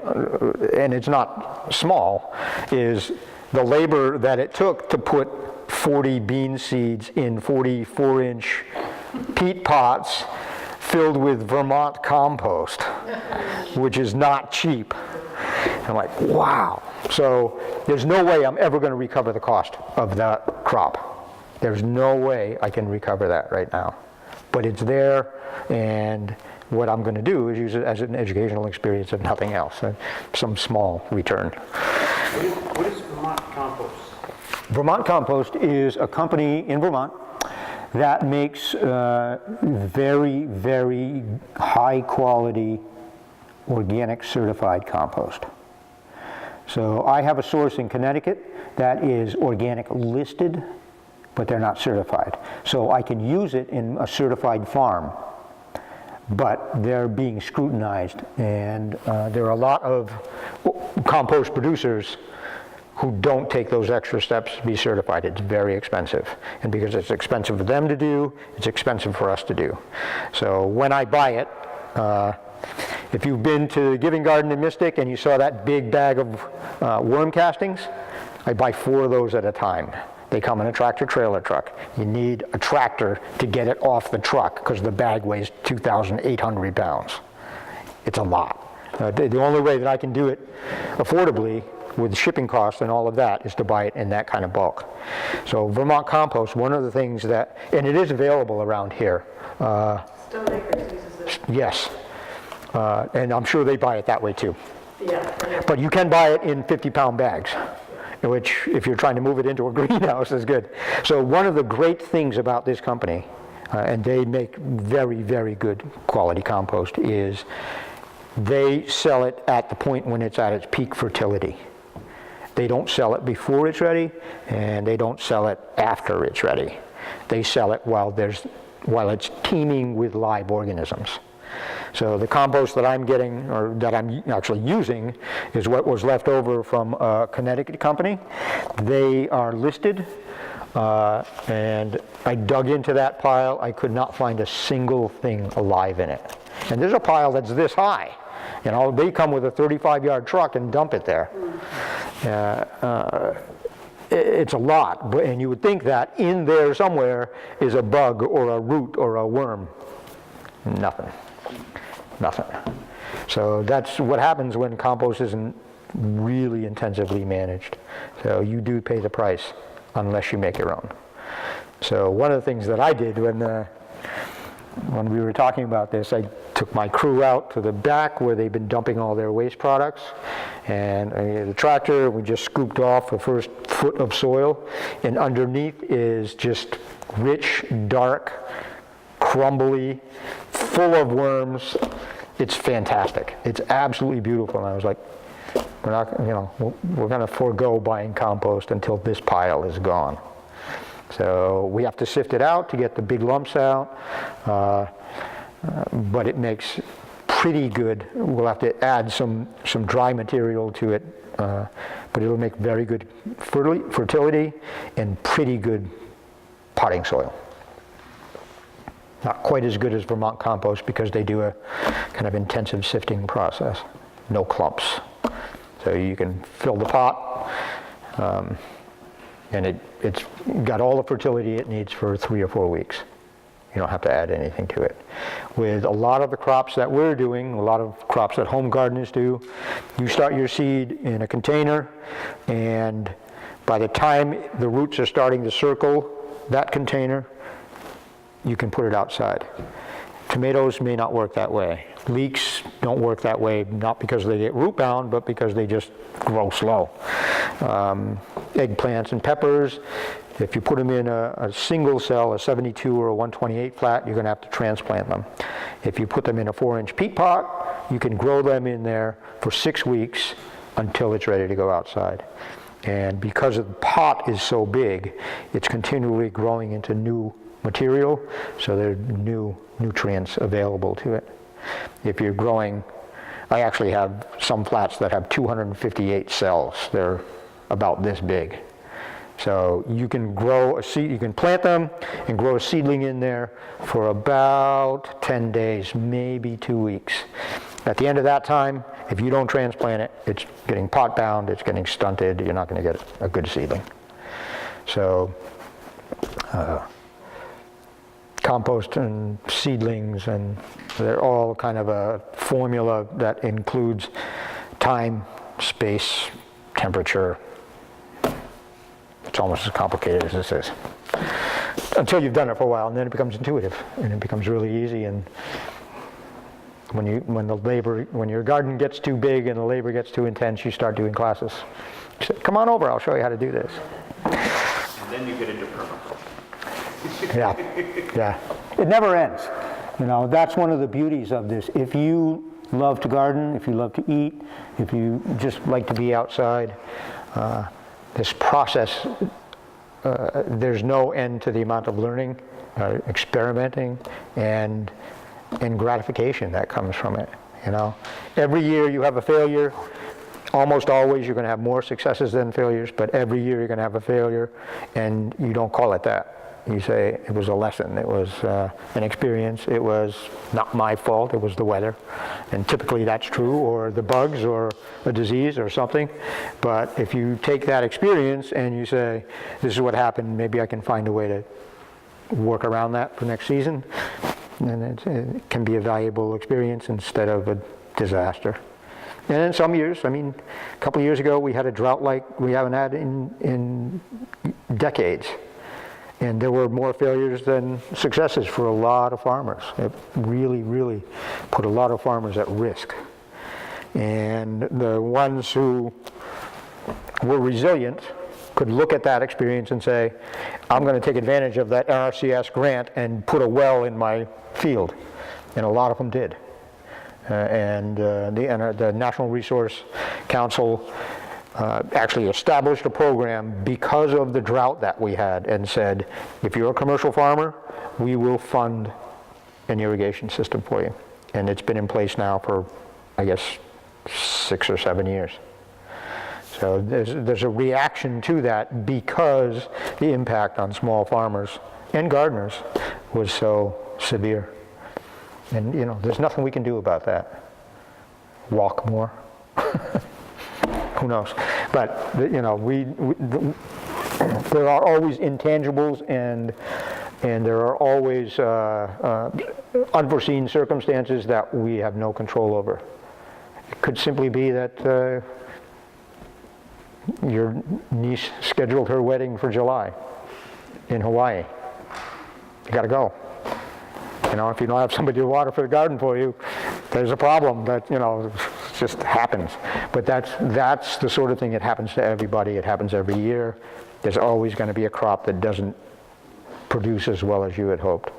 and it's not small, is the labor that it took to put 40 bean seeds in 44-inch peat pots filled with Vermont compost, which is not cheap. I'm like, wow. So there's no way I'm ever going to recover the cost of that crop. There's no way I can recover that right now. But it's there, and what I'm going to do is use it as an educational experience, if nothing else, some small return. What is Vermont compost? Vermont Compost is a company in Vermont that makes very, very high quality organic certified compost. So I have a source in Connecticut that is organic listed, but they're not certified. So I can use it in a certified farm, but they're being scrutinized, and there are a lot of compost producers who don't take those extra steps to be certified. It's very expensive. And because it's expensive for them to do, it's expensive for us to do. So when I buy it, if you've been to Giving Garden in Mystic and you saw that big bag of worm castings, I buy 4 of those at a time. They come in a tractor trailer truck. You need a tractor to get it off the truck because the bag weighs 2,800 pounds. It's a lot. The only way that I can do it affordably with shipping costs and all of that is to buy it in that kind of bulk. So Vermont Compost, one of the things that, and it is available around here. Stoneacres uses it. Yes. And I'm sure they buy it that way too. Yeah. But you can buy it in 50-pound bags, which if you're trying to move it into a greenhouse is good. So one of the great things about this company, and they make very, very good quality compost, is they sell it at the point when it's at its peak fertility. They don't sell it before it's ready, and they don't sell it after it's ready. They sell it while it's teeming with live organisms. So the compost that I'm getting, or that I'm actually using, is what was left over from a Connecticut company. They are listed, and I dug into that pile. I could not find a single thing alive in it. And there's a pile that's this high. You know, they come with a 35-yard truck and dump it there. It's a lot, and you would think that in there somewhere is a bug or a root or a worm. Nothing. So that's what happens when compost isn't really intensively managed. So you do pay the price unless you make your own. So one of the things that I did when we were talking about this, I took my crew out to the back where they've been dumping all their waste products, and the tractor, we just scooped off the first foot of soil, and underneath is just rich, dark, crumbly, full of worms. It's fantastic. It's absolutely beautiful. And I was like, we're not, we're going to forego buying compost until this pile is gone. So we have to sift it out to get the big lumps out, but it makes pretty good. We'll have to add some dry material to it, but it'll make very good fertility and pretty good potting soil. Not quite as good as Vermont compost because they do a kind of intensive sifting process. No clumps. So you can fill the pot, and it's got all the fertility it needs for 3 or 4 weeks. You don't have to add anything to it. With a lot of the crops that we're doing, a lot of crops that home gardeners do, you start your seed in a container, and by the time the roots are starting to circle that container, you can put it outside. Tomatoes may not work that way. Leeks don't work that way, not because they get root bound, but because they just grow slow. Eggplants and peppers, if you put them in a single cell, a 72 or a 128 flat, you're going to have to transplant them. If you put them in a 4-inch peat pot, you can grow them in there for 6 weeks until it's ready to go outside. And because the pot is so big, it's continually growing into new material, so there are new nutrients available to it. If you're growing, I actually have some flats that have 258 cells. They're about this big. So you can grow a seed, you can plant them and grow a seedling in there for about 10 days, maybe 2 weeks. At the end of that time, if you don't transplant it, it's getting pot bound, it's getting stunted, you're not going to get a good seedling. So compost and seedlings, and they're all kind of a formula that includes time, space, temperature. It's almost as complicated as this is. Until you've done it for a while, and then it becomes intuitive, and it becomes really easy. And when your garden gets too big and the labor gets too intense, you start doing classes. You say, come on over, I'll show you how to do this. And then you get into permaculture. Yeah. It never ends. That's one of the beauties of this. If you love to garden, if you love to eat, if you just like to be outside, this process, there's no end to the amount of learning, experimenting, and gratification that comes from it. Every year you have a failure. Almost always you're going to have more successes than failures, but every year you're going to have a failure, and you don't call it that. You say it was a lesson, it was an experience, it was not my fault, it was the weather. And typically that's true, or the bugs, or a disease, or something. But if you take that experience and you say, this is what happened, maybe I can find a way to work around that for next season, then it can be a valuable experience instead of a disaster. And in some years, a couple of years ago, we had a drought like we haven't had in decades. And there were more failures than successes for a lot of farmers. It really, really put a lot of farmers at risk. And the ones who were resilient could look at that experience and say, I'm going to take advantage of that NRCS grant and put a well in my field. And a lot of them did. and the National Resource Council actually established a program because of the drought that we had and said, if you're a commercial farmer, we will fund an irrigation system for you. And it's been in place now for, I guess, 6 or 7 years. So there's a reaction to that because the impact on small farmers and gardeners was so severe. And, you know, there's nothing we can do about that. Walk more. Who knows? But, you know, there are always intangibles and there are always unforeseen circumstances that we have no control over. It could simply be that your niece scheduled her wedding for July in Hawaii. You got to go. You know, if you don't have somebody to water for the garden for you, there's a problem that, you know, it just happens. But that's the sort of thing that happens to everybody. It happens every year. There's always going to be a crop that doesn't produce as well as you had hoped.